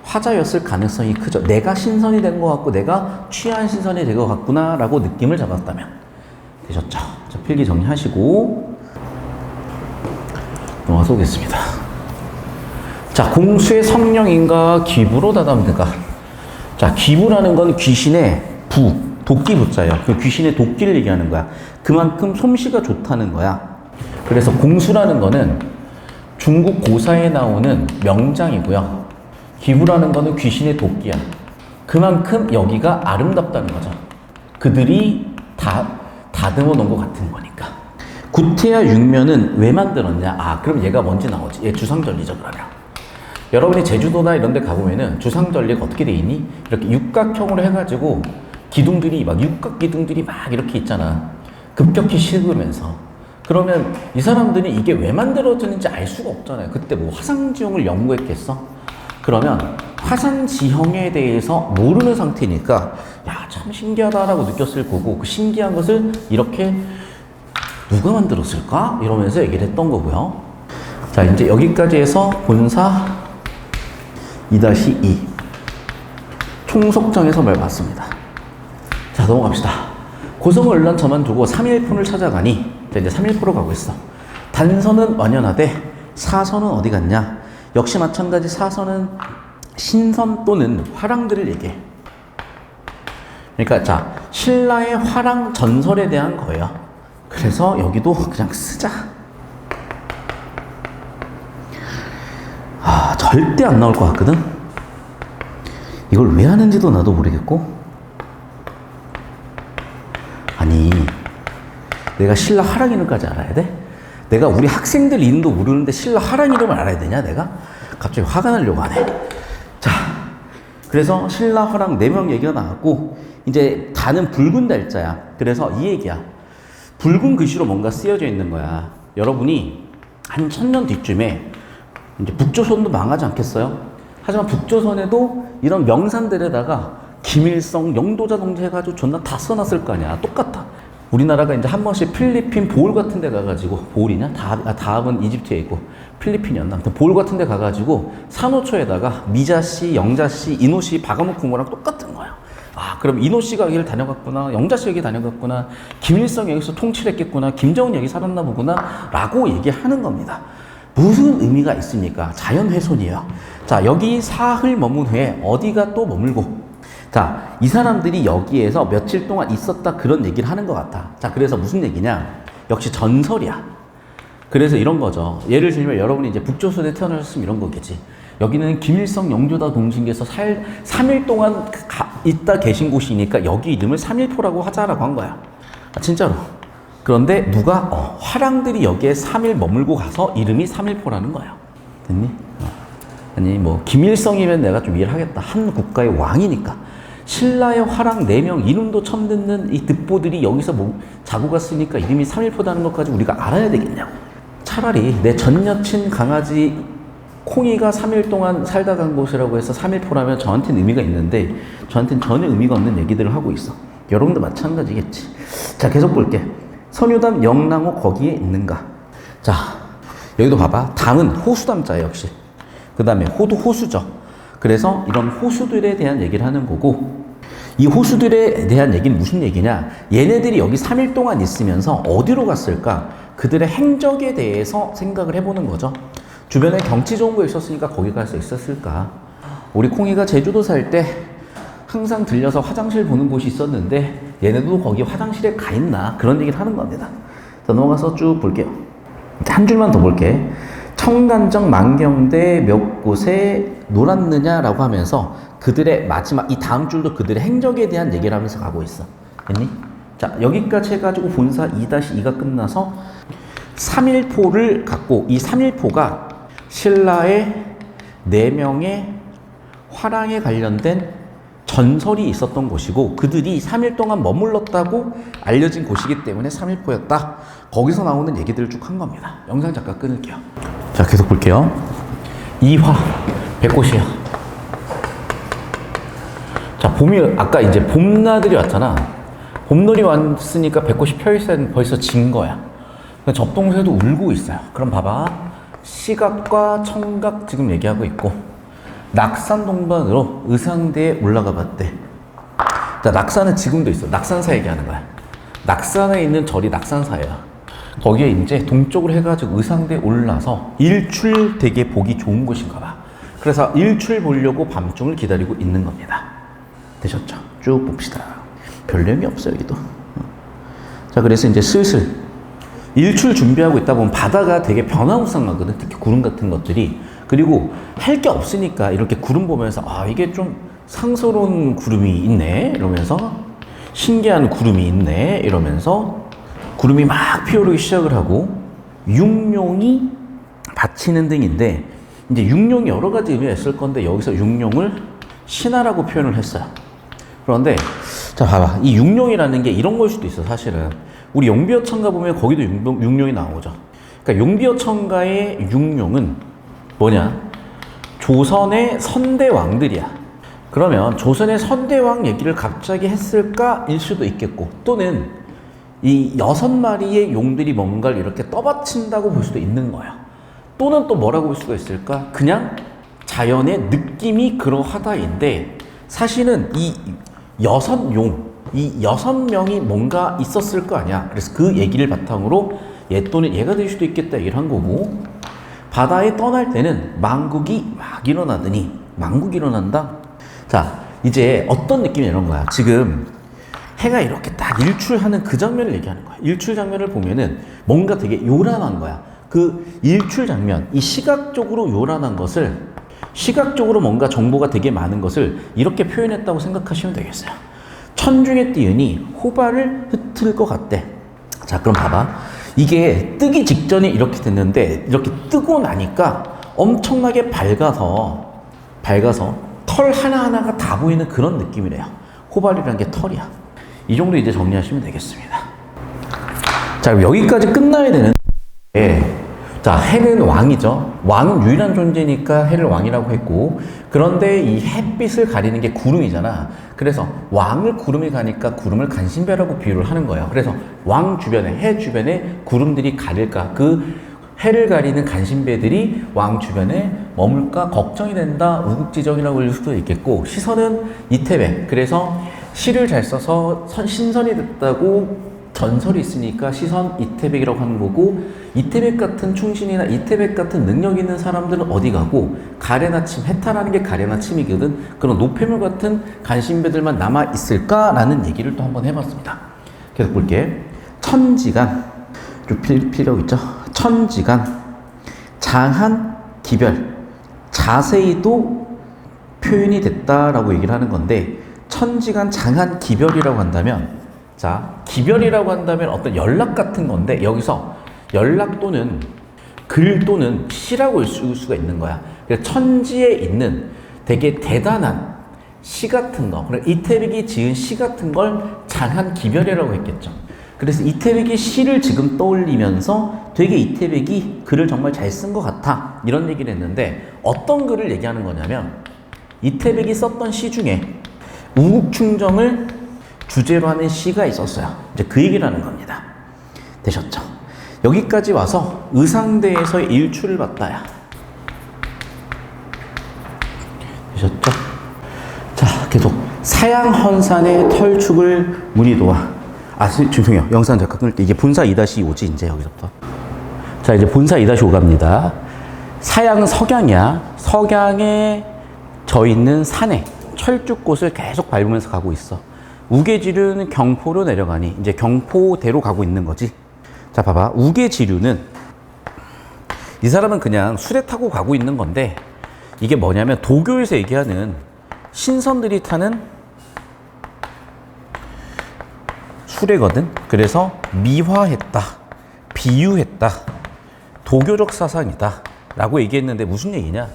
화자였을 가능성이 크죠. 내가 신선이 된 것 같고 내가 취한 신선이 된 것 같구나 라고 느낌을 잡았다면 되셨죠. 자, 필기 정리하시고 넘어가서 오겠습니다. 자, 공수의 성령인가 기부로 다담드가. 자, 기부라는 건 귀신의 부, 도끼 부자예요. 그 귀신의 도끼를 얘기하는 거야. 그만큼 솜씨가 좋다는 거야. 그래서 공수라는 거는 중국 고사에 나오는 명장이고요. 기부라는 거는 귀신의 도끼야. 그만큼 여기가 아름답다는 거죠. 그들이 다 다듬어 놓은 것 같은 거니까. 구태야 육면은 왜 만들었냐? 아, 그럼 얘가 뭔지 나오지. 얘 주상절리죠, 그러면. 여러분이 제주도나 이런 데 가보면은 주상절리가 어떻게 돼 있니? 이렇게 육각형으로 해가지고 기둥들이 막 육각 기둥들이 막 이렇게 있잖아. 급격히 식으면서. 그러면 이 사람들이 이게 왜 만들어졌는지 알 수가 없잖아요. 그때 뭐 화상지형을 연구했겠어? 그러면 화산지형에 대해서 모르는 상태니까 야, 참 신기하다라고 느꼈을 거고 그 신기한 것을 이렇게 누가 만들었을까? 이러면서 얘기를 했던 거고요. 자, 이제 여기까지 해서 본사 2-2 총속정에서 말 봤습니다. 자, 넘어갑시다. 고성을 일란 저만 두고 3일폰을 찾아가니 자, 이제 3일포로 가고 있어. 단선은 완연하되 사선은 어디 갔냐? 역시 마찬가지 사선은 신선 또는 화랑들을 얘기해. 그러니까 자, 신라의 화랑 전설에 대한 거예요. 그래서 여기도 그냥 쓰자. 아, 절대 안 나올 것 같거든? 이걸 왜 하는지도 나도 모르겠고. 아니, 내가 신라 화랑 이름까지 알아야 돼? 내가 우리 학생들 이름도 모르는데 신라 화랑 이름을 알아야 되냐, 내가? 갑자기 화가 나려고 하네. 자, 그래서 신라 화랑 4명 얘기가 나왔고, 이제 다는 붉은 달자야. 그래서 이 얘기야. 붉은 글씨로 뭔가 쓰여져 있는 거야. 여러분이 한 1000년 뒤쯤에 이제 북조선도 망하지 않겠어요? 하지만 북조선에도 이런 명산들에다가 김일성, 영도자 동지 해가지고 존나 다 써놨을 거 아니야. 똑같아. 우리나라가 이제 한 번씩 필리핀 보울 같은 데 가가지고, 보울이냐? 다음은 이집트에 있고, 필리핀이었나? 아무튼 보울 같은 데 가가지고, 산호초에다가 미자씨, 영자씨, 이노씨 박아놓고 온 거랑 똑같은 거야. 아, 그럼 이노씨가 여기를 다녀갔구나, 영자씨 여기 다녀갔구나, 김일성 여기서 통치를 했겠구나, 김정은 여기 살았나 보구나, 라고 얘기하는 겁니다. 무슨 의미가 있습니까? 자연훼손이에요. 자, 여기 사흘 머문 후에 어디가 또 머물고, 자, 이 사람들이 여기에서 며칠 동안 있었다 그런 얘기를 하는 것 같아. 자, 그래서 무슨 얘기냐? 역시 전설이야. 그래서 이런 거죠. 예를 들면 여러분이 이제 북조선에 태어나셨으면 이런 거겠지. 여기는 김일성 영조다 동진께서 3일 동안 있다 계신 곳이니까 여기 이름을 3일포라고 하자라고 한 거야. 아, 진짜로. 그런데 누가 화랑들이 여기에 3일 머물고 가서 이름이 3일포라는 거야. 됐니? 아니 뭐 김일성이면 내가 좀 이해를 하겠다. 한 국가의 왕이니까. 신라의 화랑 4명 이름도 처음 듣는 이 득보들이 여기서 뭐 자고 갔으니까 이름이 3일포다는 것까지 우리가 알아야 되겠냐고. 차라리 내 전 여친 강아지 콩이가 3일 동안 살다 간 곳이라고 해서 3일포라면 저한테는 의미가 있는데 저한테는 전혀 의미가 없는 얘기들을 하고 있어. 여러분도 마찬가지겠지. 자, 계속 볼게. 선유담, 영랑호 거기에 있는가? 자, 여기도 봐봐. 담은 호수담자예요, 역시. 그 다음에 호도 호수죠. 그래서 이런 호수들에 대한 얘기를 하는 거고, 이 호수들에 대한 얘기는 무슨 얘기냐? 얘네들이 여기 3일 동안 있으면서 어디로 갔을까? 그들의 행적에 대해서 생각을 해보는 거죠. 주변에 경치 좋은 거 있었으니까 거기 갈 수 있었을까? 우리 콩이가 제주도 살 때 항상 들려서 화장실 보는 곳이 있었는데 얘네도 거기 화장실에 가 있나? 그런 얘기를 하는 겁니다. 자, 넘어가서 쭉 볼게요. 한 줄만 더 볼게. 청간정 만경대 몇 곳에 놀았느냐라고 하면서 그들의 마지막 이 다음 줄도 그들의 행적에 대한 얘기를 하면서 가고 있어. 됐니? 자, 여기까지 해가지고 본사 2-2가 끝나서 3일포를 갖고, 이 3일포가 신라의 4명의 화랑에 관련된 전설이 있었던 곳이고 그들이 3일 동안 머물렀다고 알려진 곳이기 때문에 3일포였다. 거기서 나오는 얘기들을 쭉 한 겁니다. 영상 잠깐 끊을게요. 자, 계속 볼게요. 이화 백꽃이야. 자, 봄이 아까 이제 봄나들이 왔잖아. 봄놀이 왔으니까 백꽃이 펴있어야 벌써 진 거야. 접동새도 울고 있어요. 그럼 봐봐. 시각과 청각 지금 얘기하고 있고 낙산 동반으로 의상대에 올라가 봤대. 자, 낙산은 지금도 있어. 낙산사 얘기하는 거야. 낙산에 있는 절이 낙산사예요. 거기에 이제 동쪽으로 해가지고 의상대에 올라서 일출 되게 보기 좋은 곳인가 봐. 그래서 일출 보려고 밤중을 기다리고 있는 겁니다. 되셨죠? 쭉 봅시다. 별 내용이 없어요, 여기도. 자, 그래서 이제 슬슬 일출 준비하고 있다 보면 바다가 되게 변화무쌍하거든. 특히 구름 같은 것들이. 그리고 할 게 없으니까 이렇게 구름 보면서 아, 이게 좀 상스러운 구름이 있네 이러면서 신기한 구름이 있네 이러면서 구름이 막 피어오르기 시작을 하고 육룡이 받치는 등인데 이제 육룡이 여러 가지 의미가 있을 건데 여기서 육룡을 신하라고 표현을 했어요. 그런데 자, 봐봐. 이 육룡이라는 게 이런 걸 수도 있어. 사실은 우리 용비어천가 보면 거기도 육룡이 나오죠. 그러니까 용비어천가의 육룡은 뭐냐? 조선의 선대왕들이야. 그러면 조선의 선대왕 얘기를 갑자기 했을까일 수도 있겠고, 또는 이 6마리의 용들이 뭔가를 이렇게 떠받친다고 볼 수도 있는 거야. 또는 또 뭐라고 볼 수가 있을까? 그냥 자연의 느낌이 그러하다인데, 사실은 이 6용, 이 6명이 뭔가 있었을 거 아니야. 그래서 그 얘기를 바탕으로 얘 또는 얘가 될 수도 있겠다 얘기를 한 거고, 바다에 떠날 때는 망국이 막 일어나더니 망국이 일어난다. 자, 이제 어떤 느낌이 이런 거야. 지금 해가 이렇게 딱 일출하는 그 장면을 얘기하는 거야. 일출 장면을 보면은 뭔가 되게 요란한 거야. 그 일출 장면, 이 시각적으로 요란한 것을, 시각적으로 뭔가 정보가 되게 많은 것을 이렇게 표현했다고 생각하시면 되겠어요. 천중에 띄으니 호발을 흩을 것 같대. 자, 그럼 봐봐. 이게 뜨기 직전에 이렇게 됐는데 이렇게 뜨고 나니까 엄청나게 밝아서 털 하나하나가 다 보이는 그런 느낌이래요. 호발이라는 게 털이야. 이 정도 이제 정리하시면 되겠습니다. 자, 그럼 여기까지 끝나야 되는데, 자, 해는 왕이죠. 왕은 유일한 존재니까 해를 왕이라고 했고, 그런데 이 햇빛을 가리는 게 구름이잖아. 그래서 왕을 구름이 가니까 구름을 간신배라고 비유를 하는 거예요. 그래서 왕 주변에, 해 주변에 구름들이 가릴까? 그 해를 가리는 간신배들이 왕 주변에 머물까 걱정이 된다. 우국지정이라고 할 수도 있겠고, 시선은 이태백. 그래서 시를 잘 써서 신선이 됐다고 전설이 있으니까 시선 이태백이라고 하는 거고, 이태백 같은 충신이나 이태백 같은 능력 있는 사람들은 어디 가고, 가래나침, 해탈하는 게 가래나침이거든. 그런 노폐물 같은 간신배들만 남아 있을까라는 얘기를 또 한번 해봤습니다. 계속 볼게. 천지간, 좀 필요 있죠? 천지간, 장한, 기별, 자세히도 표현이 됐다라고 얘기를 하는 건데, 천지간, 장한, 기별이라고 한다면, 자, 기별이라고 한다면 어떤 연락 같은 건데, 여기서 연락 또는 글 또는 시라고 쓸 수가 있는 거야. 그래서 천지에 있는 되게 대단한 시 같은 거, 그러니까 이태백이 지은 시 같은 걸 장한 기별이라고 했겠죠. 그래서 이태백이 시를 지금 떠올리면서 되게 이태백이 글을 정말 잘 쓴 것 같아, 이런 얘기를 했는데, 어떤 글을 얘기하는 거냐면 이태백이 썼던 시 중에 우국충정을 주제로 하는 시가 있었어요. 이제 그 얘기를 하는 겁니다. 되셨죠? 여기까지 와서 의상대에서의 일출을 봤다야. 되셨죠? 자, 계속 사양헌산의 털축을 문의도와. 아, 죄송해요. 영상 잠깐 끊을 때 이게 본사 2-5지 이제 여기서부터. 자, 이제 본사 2-5 갑니다. 사양은 석양이야. 석양에 져 있는 산에 철쭉꽃을 계속 밟으면서 가고 있어. 우계지류는 경포로 내려가니 이제 경포대로 가고 있는 거지. 자, 봐봐. 우계지류는 이 사람은 그냥 수레 타고 가고 있는 건데, 이게 뭐냐면 도교에서 얘기하는 신선들이 타는 수레거든. 그래서 미화했다, 비유했다, 도교적 사상이다 라고 얘기했는데 무슨 얘기냐?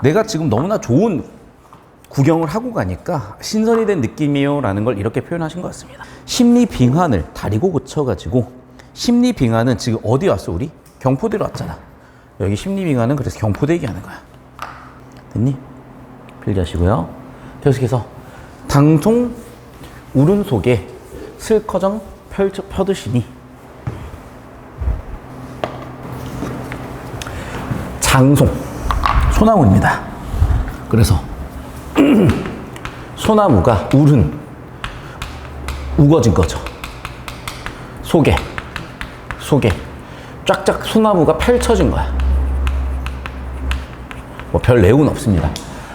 내가 지금 너무나 좋은 구경을 하고 가니까 신선이 된 느낌이에요 라는 걸 이렇게 표현하신 것 같습니다. 심리빙안을 다리고 고쳐가지고 심리빙안은 지금 어디 왔어 우리? 경포대로 왔잖아. 여기 심리빙안은 그래서 경포대 얘기하는 거야. 됐니? 필기하시고요. 계속해서 당송 울음 속에 슬커정 펴드시니 장송 소나무입니다. 그래서 소나무가 울은 우거진 거죠. 속에 쫙쫙 소나무가 펼쳐진 거야. 뭐 별 내용은 없습니다.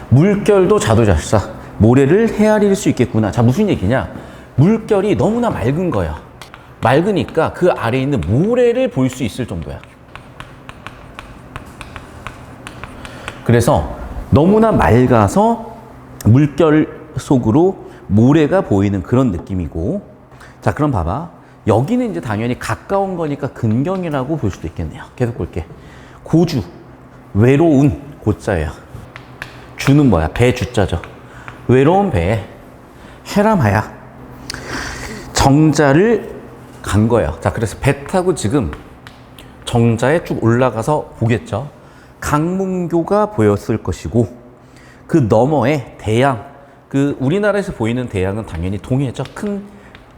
물결도 자도자사 모래를 헤아릴 수 있겠구나. 자, 무슨 얘기냐? 물결이 너무나 맑은 거예요. 맑으니까 그 아래에 있는 모래를 볼 수 있을 정도야. 그래서 너무나 맑아서 물결 속으로 모래가 보이는 그런 느낌이고, 자, 그럼 봐봐. 여기는 이제 당연히 가까운 거니까 근경이라고 볼 수도 있겠네요. 계속 볼게. 고주, 외로운 고자예요. 주는 뭐야? 배 주자죠. 외로운 배에 해람하야 정자를 간 거예요. 자, 그래서 배 타고 지금 정자에 쭉 올라가서 보겠죠. 강문교가 보였을 것이고, 그 너머에 대양, 그 우리나라에서 보이는 대양은 당연히 동해죠. 큰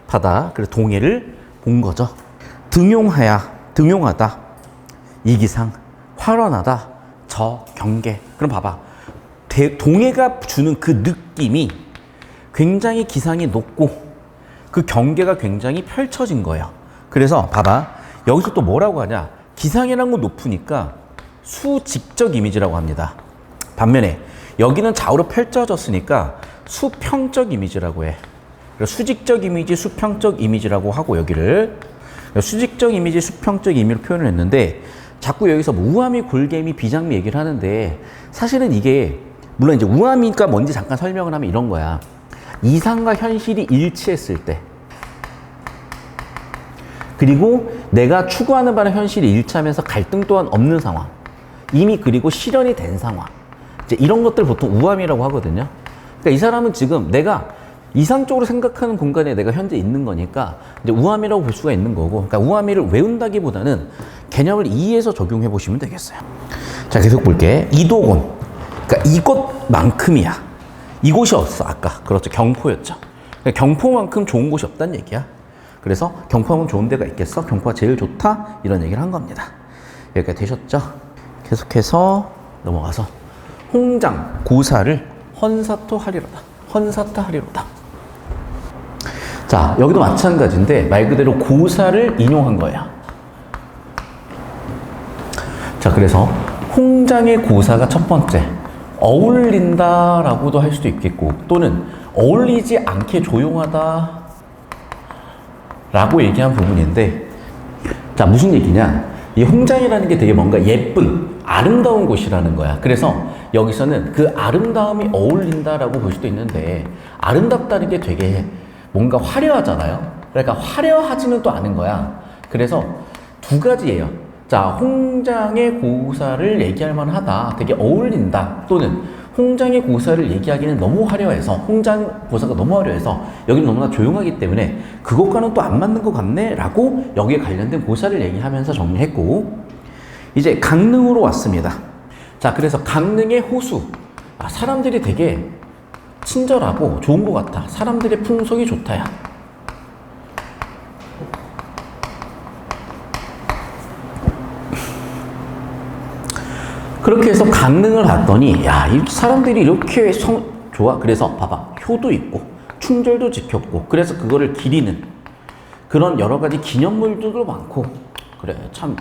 바다. 그래서 동해를 본 거죠. 등용하다, 이기상, 활원하다, 저 경계. 그럼 봐봐. 동해가 주는 그 느낌이 굉장히 기상이 높고 그 경계가 굉장히 펼쳐진 거예요. 그래서 봐봐. 여기서 또 뭐라고 하냐. 기상이라는 건 높으니까 수직적 이미지라고 합니다. 반면에 여기는 좌우로 펼쳐졌으니까 수평적 이미지라고 해. 수직적 이미지, 수평적 이미지라고 하고 여기를 수직적 이미지, 수평적 이미지로 표현을 했는데 자꾸 여기서 뭐 우아미, 골개미, 비장미 얘기를 하는데 사실은 이게 물론 이제 우아미가 뭔지 잠깐 설명을 하면 이런 거야. 이상과 현실이 일치했을 때 그리고 내가 추구하는 바는 현실이 일치하면서 갈등 또한 없는 상황 이미 그리고 실현이 된 상황 이제 이런 것들 보통 우아미라고 하거든요. 그러니까 이 사람은 지금 내가 이상적으로 생각하는 공간에 내가 현재 있는 거니까 이제 우아미라고 볼 수가 있는 거고 그러니까 우아미를 외운다기보다는 개념을 이해해서 적용해 보시면 되겠어요. 자, 계속 볼게. 이도곤 그러니까 이곳만큼이야. 이곳이 없어. 아까 그렇죠. 경포였죠. 그러니까 경포만큼 좋은 곳이 없다는 얘기야. 그래서 경포하면 좋은 데가 있겠어? 경포가 제일 좋다? 이런 얘기를 한 겁니다. 여기까지 되셨죠? 계속해서 넘어가서 홍장 고사를 헌사토 하리로다. 헌사타 하리로다. 자, 여기도 마찬가지인데 말 그대로 고사를 인용한 거예요. 자, 그래서 홍장의 고사가 첫 번째 어울린다라고도 할 수도 있겠고 또는 어울리지 않게 조용하다 라고 얘기한 부분인데 자, 무슨 얘기냐? 이 홍장이라는 게 되게 뭔가 예쁜 아름다운 곳이라는 거야. 그래서 여기서는 그 아름다움이 어울린다라고 볼 수도 있는데 아름답다는 게 되게 뭔가 화려하잖아요. 그러니까 화려하지는 또 않은 거야. 그래서 두 가지예요. 자, 홍장의 고사를 얘기할 만하다. 되게 어울린다. 또는 홍장의 고사를 얘기하기는 너무 화려해서 홍장 고사가 너무 화려해서 여기는 너무나 조용하기 때문에 그것과는 또 안 맞는 것 같네 라고 여기에 관련된 고사를 얘기하면서 정리했고 이제 강릉으로 왔습니다. 자, 그래서 강릉의 호수 사람들이 되게 친절하고 좋은 것 같아. 사람들의 풍속이 좋다야. 그렇게 해서 강릉을 봤더니 야, 이 사람들이 이렇게 좋아. 그래서 봐봐. 효도 있고 충절도 지켰고 그래서 그거를 기리는 그런 여러 가지 기념물들도 많고 그래 참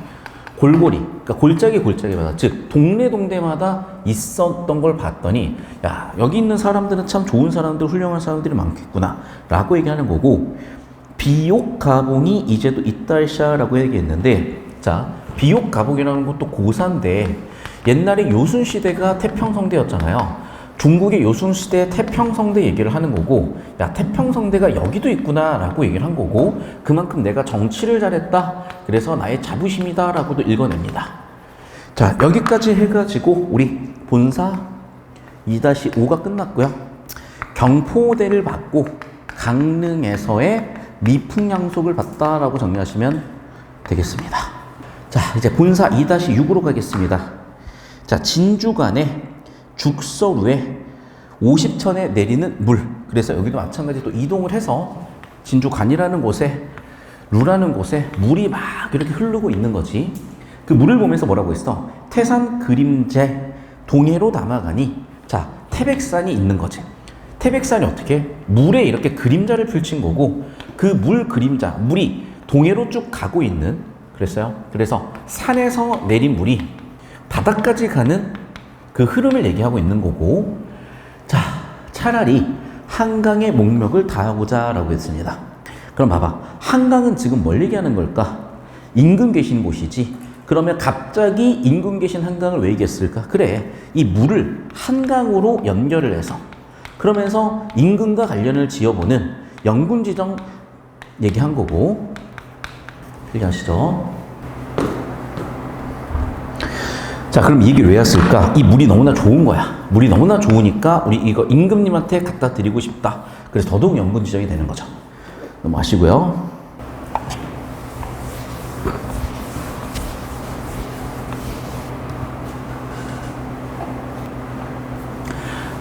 골고리 그러니까 골짜기마다 즉 동네마다 있었던 걸 봤더니 야, 여기 있는 사람들은 참 좋은 사람들 훌륭한 사람들이 많겠구나 라고 얘기하는 거고 비옥가봉이 이제도 있달샤라고 얘기했는데 자, 비옥가봉이라는 것도 고사인데 옛날에 요순시대가 태평성대였잖아요. 중국의 요순시대 태평성대 얘기를 하는 거고 야, 태평성대가 여기도 있구나 라고 얘기를 한 거고 그만큼 내가 정치를 잘했다 그래서 나의 자부심이다 라고도 읽어냅니다. 자, 여기까지 해가지고 우리 본사 2-5가 끝났고요. 경포대를 받고 강릉에서의 미풍양속을 봤다라고 정리하시면 되겠습니다. 자, 이제 본사 2-6으로 가겠습니다. 자, 진주관에 죽서루에 50천에 내리는 물. 그래서 여기도 마찬가지 또 이동을 해서 진주관이라는 곳에 루라는 곳에 물이 막 이렇게 흐르고 있는 거지. 그 물을 보면서 뭐라고 했어? 태산 그림제 동해로 남아가니. 자, 태백산이 있는 거지. 태백산이 어떻게? 물에 이렇게 그림자를 펼친 거고 그 물 그림자, 물이 동해로 쭉 가고 있는, 그랬어요. 그래서 산에서 내린 물이 바다까지 가는 그 흐름을 얘기하고 있는 거고, 자, 차라리 한강의 목적을 다하고자 라고 했습니다. 그럼 봐봐. 한강은 지금 뭘 얘기하는 걸까? 임금 계신 곳이지. 그러면 갑자기 임금 계신 한강을 왜 얘기했을까? 그래, 이 물을 한강으로 연결을 해서 그러면서 임금과 관련을 지어보는 영군지정 얘기한 거고, 이해하시죠? 자, 그럼 이 얘기를 왜 했을까? 이 물이 너무나 좋은 거야. 물이 너무나 좋으니까 우리 이거 임금님한테 갖다 드리고 싶다. 그래서 더더욱 영군지정이 되는 거죠. 넘어가시고요.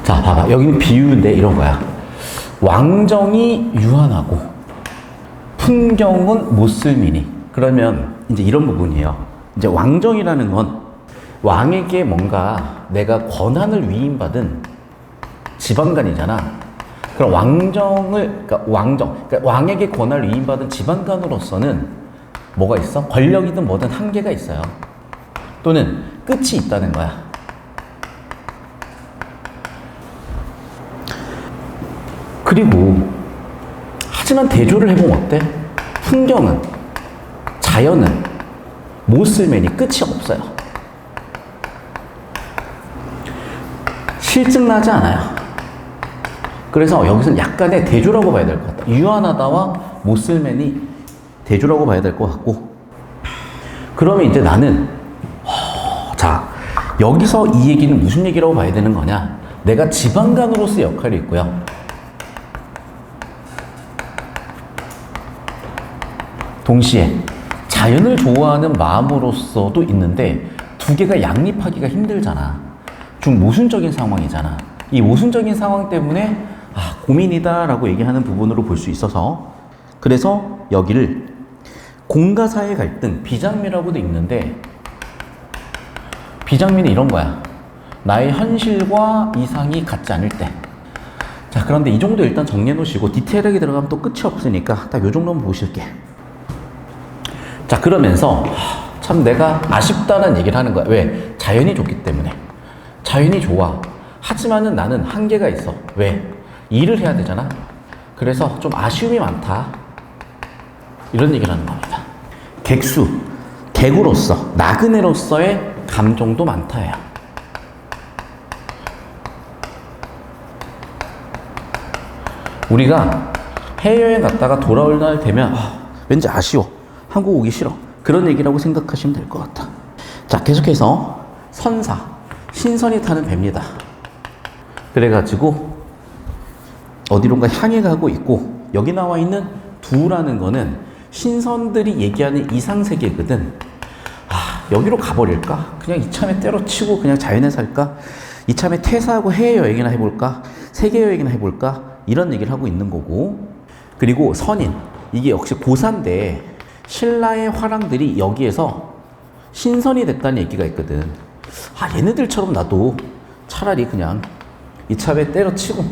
자, 봐봐. 여기는 비유인데 이런 거야. 왕정이 유한하고 풍경은 못쓸미니. 그러면 이제 이런 부분이에요. 이제 왕정이라는 건 왕에게 뭔가 내가 권한을 위임받은 지방간이잖아. 그럼 그러니까 왕에게 권한을 위임받은 지방간으로서는 뭐가 있어? 권력이든 뭐든 한계가 있어요. 또는 끝이 있다는 거야. 그리고 하지만 대조를 해보면 어때? 풍경은, 자연은 못쓸매니 끝이 없어요. 실증나지 않아요. 그래서 여기서는 약간의 대조라고 봐야 될 것 같다. 유한하다와 못쓸매니 대조라고 봐야 될 것 같고, 그러면 이제 나는 자, 여기서 이 얘기는 무슨 얘기라고 봐야 되는 거냐? 내가 지방간으로서의 역할이 있고요. 동시에 자연을 좋아하는 마음으로서도 있는데 두 개가 양립하기가 힘들잖아. 좀 모순적인 상황이잖아. 이 모순적인 상황 때문에 고민이다 라고 얘기하는 부분으로 볼 수 있어서, 그래서 여기를 공가사의 갈등, 비장미라고도 읽는데, 비장미는 이런 거야. 나의 현실과 이상이 같지 않을 때. 자, 그런데 이 정도 일단 정리해 놓으시고 디테일하게 들어가면 또 끝이 없으니까 딱 요 정도만 보실게. 자, 그러면서 참 내가 아쉽다는 얘기를 하는 거야. 왜? 자연이 좋기 때문에. 자연이 좋아. 하지만은 나는 한계가 있어. 왜? 일을 해야 되잖아. 그래서 좀 아쉬움이 많다. 이런 얘기를 하는 겁니다. 객으로서, 나그네로서의 감정도 많다예요. 우리가 해외여행 갔다가 돌아올 날 되면 왠지 아쉬워. 한국 오기 싫어. 그런 얘기라고 생각하시면 될 것 같아. 자, 계속해서 선사, 신선이 타는 배입니다. 그래가지고 어디론가 향해 가고 있고, 여기 나와 있는 두라는 거는 신선들이 얘기하는 이상세계거든. 여기로 가버릴까? 그냥 이참에 때려치고 그냥 자연에 살까? 이참에 퇴사하고 해외여행이나 해볼까? 세계여행이나 해볼까? 이런 얘기를 하고 있는 거고, 그리고 선인, 이게 역시 고사인데 신라의 화랑들이 여기에서 신선이 됐다는 얘기가 있거든. 얘네들처럼 나도 차라리 그냥 이참에 때려치고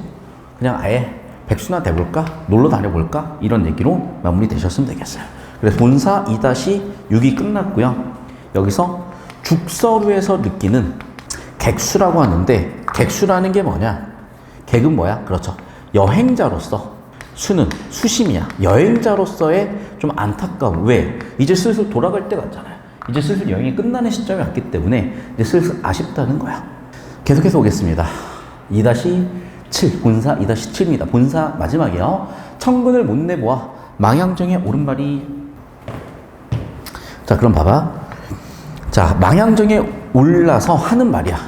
그냥 아예 백수나 돼볼까? 놀러 다녀볼까? 이런 얘기로 마무리 되셨으면 되겠어요. 그래서 본사 2-6이 끝났고요. 여기서 죽서루에서 느끼는 객수라고 하는데, 객수라는 게 뭐냐? 객은 뭐야? 그렇죠. 여행자로서, 수는 수심이야. 여행자로서의 좀 안타까움. 왜? 이제 슬슬 돌아갈 때 같잖아요. 이제 슬슬 여행이 끝나는 시점이 왔기 때문에 이제 슬슬 아쉽다는 거야. 계속해서 오겠습니다. 2-7, 본사 2-7입니다. 본사 마지막이요. 천근을 못 내보아 망향정의 오른발이. 자, 그럼 봐봐. 자, 망향정에 올라서 하는 말이야.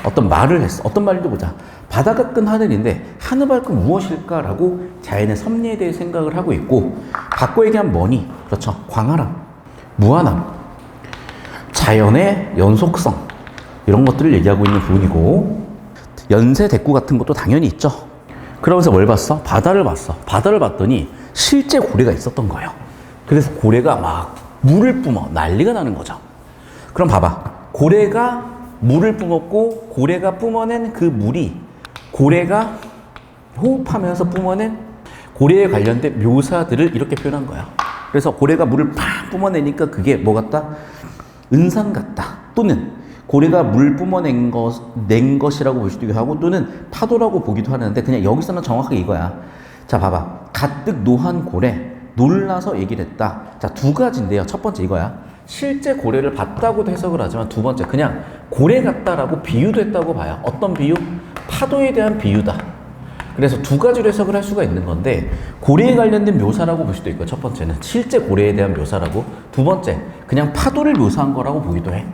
어떤 말을 했어. 어떤 말인지 보자. 바다가 끈 하늘인데 하늘 밝은 무엇일까라고 자연의 섭리에 대해 생각을 하고 있고, 바꿔 얘기하면 뭐니? 그렇죠. 광활함, 무한함, 자연의 연속성, 이런 것들을 얘기하고 있는 부분이고, 연세 대꾸 같은 것도 당연히 있죠. 그러면서 뭘 봤어? 바다를 봤어. 바다를 봤더니 실제 고래가 있었던 거예요. 그래서 고래가 막 물을 뿜어 난리가 나는 거죠. 그럼 봐봐. 고래가 물을 뿜었고, 고래가 뿜어낸 그 물이 고래가 호흡하면서 뿜어낸 고래에 관련된 묘사들을 이렇게 표현한 거야. 그래서 고래가 물을 팍 뿜어내니까 그게 뭐 같다? 은산 같다. 또는 고래가 물 뿜어낸 낸 것이라고 볼 수도 하고, 또는 파도라고 보기도 하는데, 그냥 여기서는 정확하게 이거야. 자, 봐봐. 가뜩 노한 고래, 놀라서 얘기를 했다. 자, 두 가지인데요. 첫 번째 이거야. 실제 고래를 봤다고도 해석을 하지만, 두 번째 그냥 고래 같다라고 비유도 했다고 봐요. 어떤 비유? 파도에 대한 비유다. 그래서 두 가지로 해석을 할 수가 있는 건데, 고래에 관련된 묘사라고 볼 수도 있고, 첫 번째는 실제 고래에 대한 묘사라고, 두 번째 그냥 파도를 묘사한 거라고 보기도 해.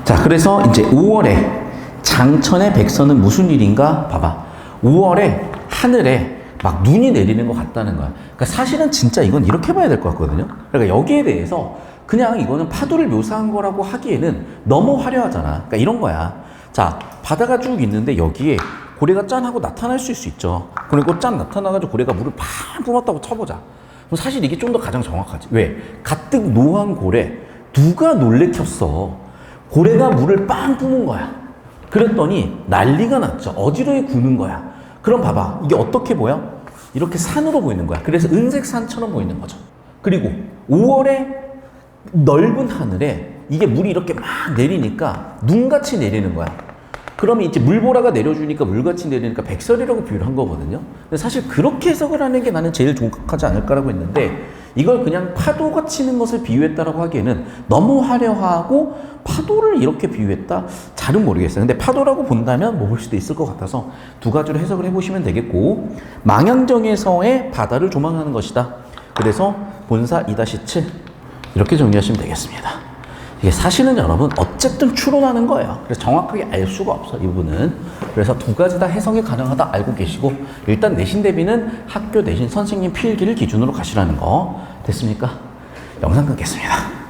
자, 그래서 이제 5월에 장천의 백서는 무슨 일인가 봐봐. 5월에 하늘에 막 눈이 내리는 것 같다는 거야. 그러니까 사실은 진짜 이건 이렇게 봐야 될 것 같거든요. 그러니까 여기에 대해서 그냥 이거는 파도를 묘사한 거라고 하기에는 너무 화려하잖아. 그러니까 이런 거야. 자, 바다가 쭉 있는데 여기에 고래가 짠 하고 나타날 수 있죠. 그리고 짠 나타나가지고 고래가 물을 팍 뿜었다고 쳐보자. 그럼 사실 이게 좀 더 가장 정확하지. 왜? 가뜩 노한 고래, 누가 놀래켰어. 고래가 물을 빵 뿜은 거야. 그랬더니 난리가 났죠. 어지러이 구는 거야. 그럼 봐봐. 이게 어떻게 보여? 이렇게 산으로 보이는 거야. 그래서 은색 산처럼 보이는 거죠. 그리고 5월에 넓은 하늘에 이게 물이 이렇게 막 내리니까 눈같이 내리는 거야. 그러면 이제 물보라가 내려주니까 물같이 내리니까 백설이라고 비유를 한 거거든요. 근데 사실 그렇게 해석을 하는 게 나는 제일 정확하지 않을까라고 했는데, 이걸 그냥 파도가 치는 것을 비유했다라고 하기에는 너무 화려하고, 파도를 이렇게 비유했다? 잘은 모르겠어요. 근데 파도라고 본다면 뭐 볼 수도 있을 것 같아서 두 가지로 해석을 해보시면 되겠고, 망향정에서의 바다를 조망하는 것이다. 그래서 본사 2-7 이렇게 정리하시면 되겠습니다. 이게 사실은 여러분 어쨌든 추론하는 거예요. 그래서 정확하게 알 수가 없어, 이 부분은. 그래서 두 가지 다 해석이 가능하다 알고 계시고, 일단 내신 대비는 학교 내신 선생님 필기를 기준으로 가시라는 거. 됐습니까? 영상 끊겠습니다.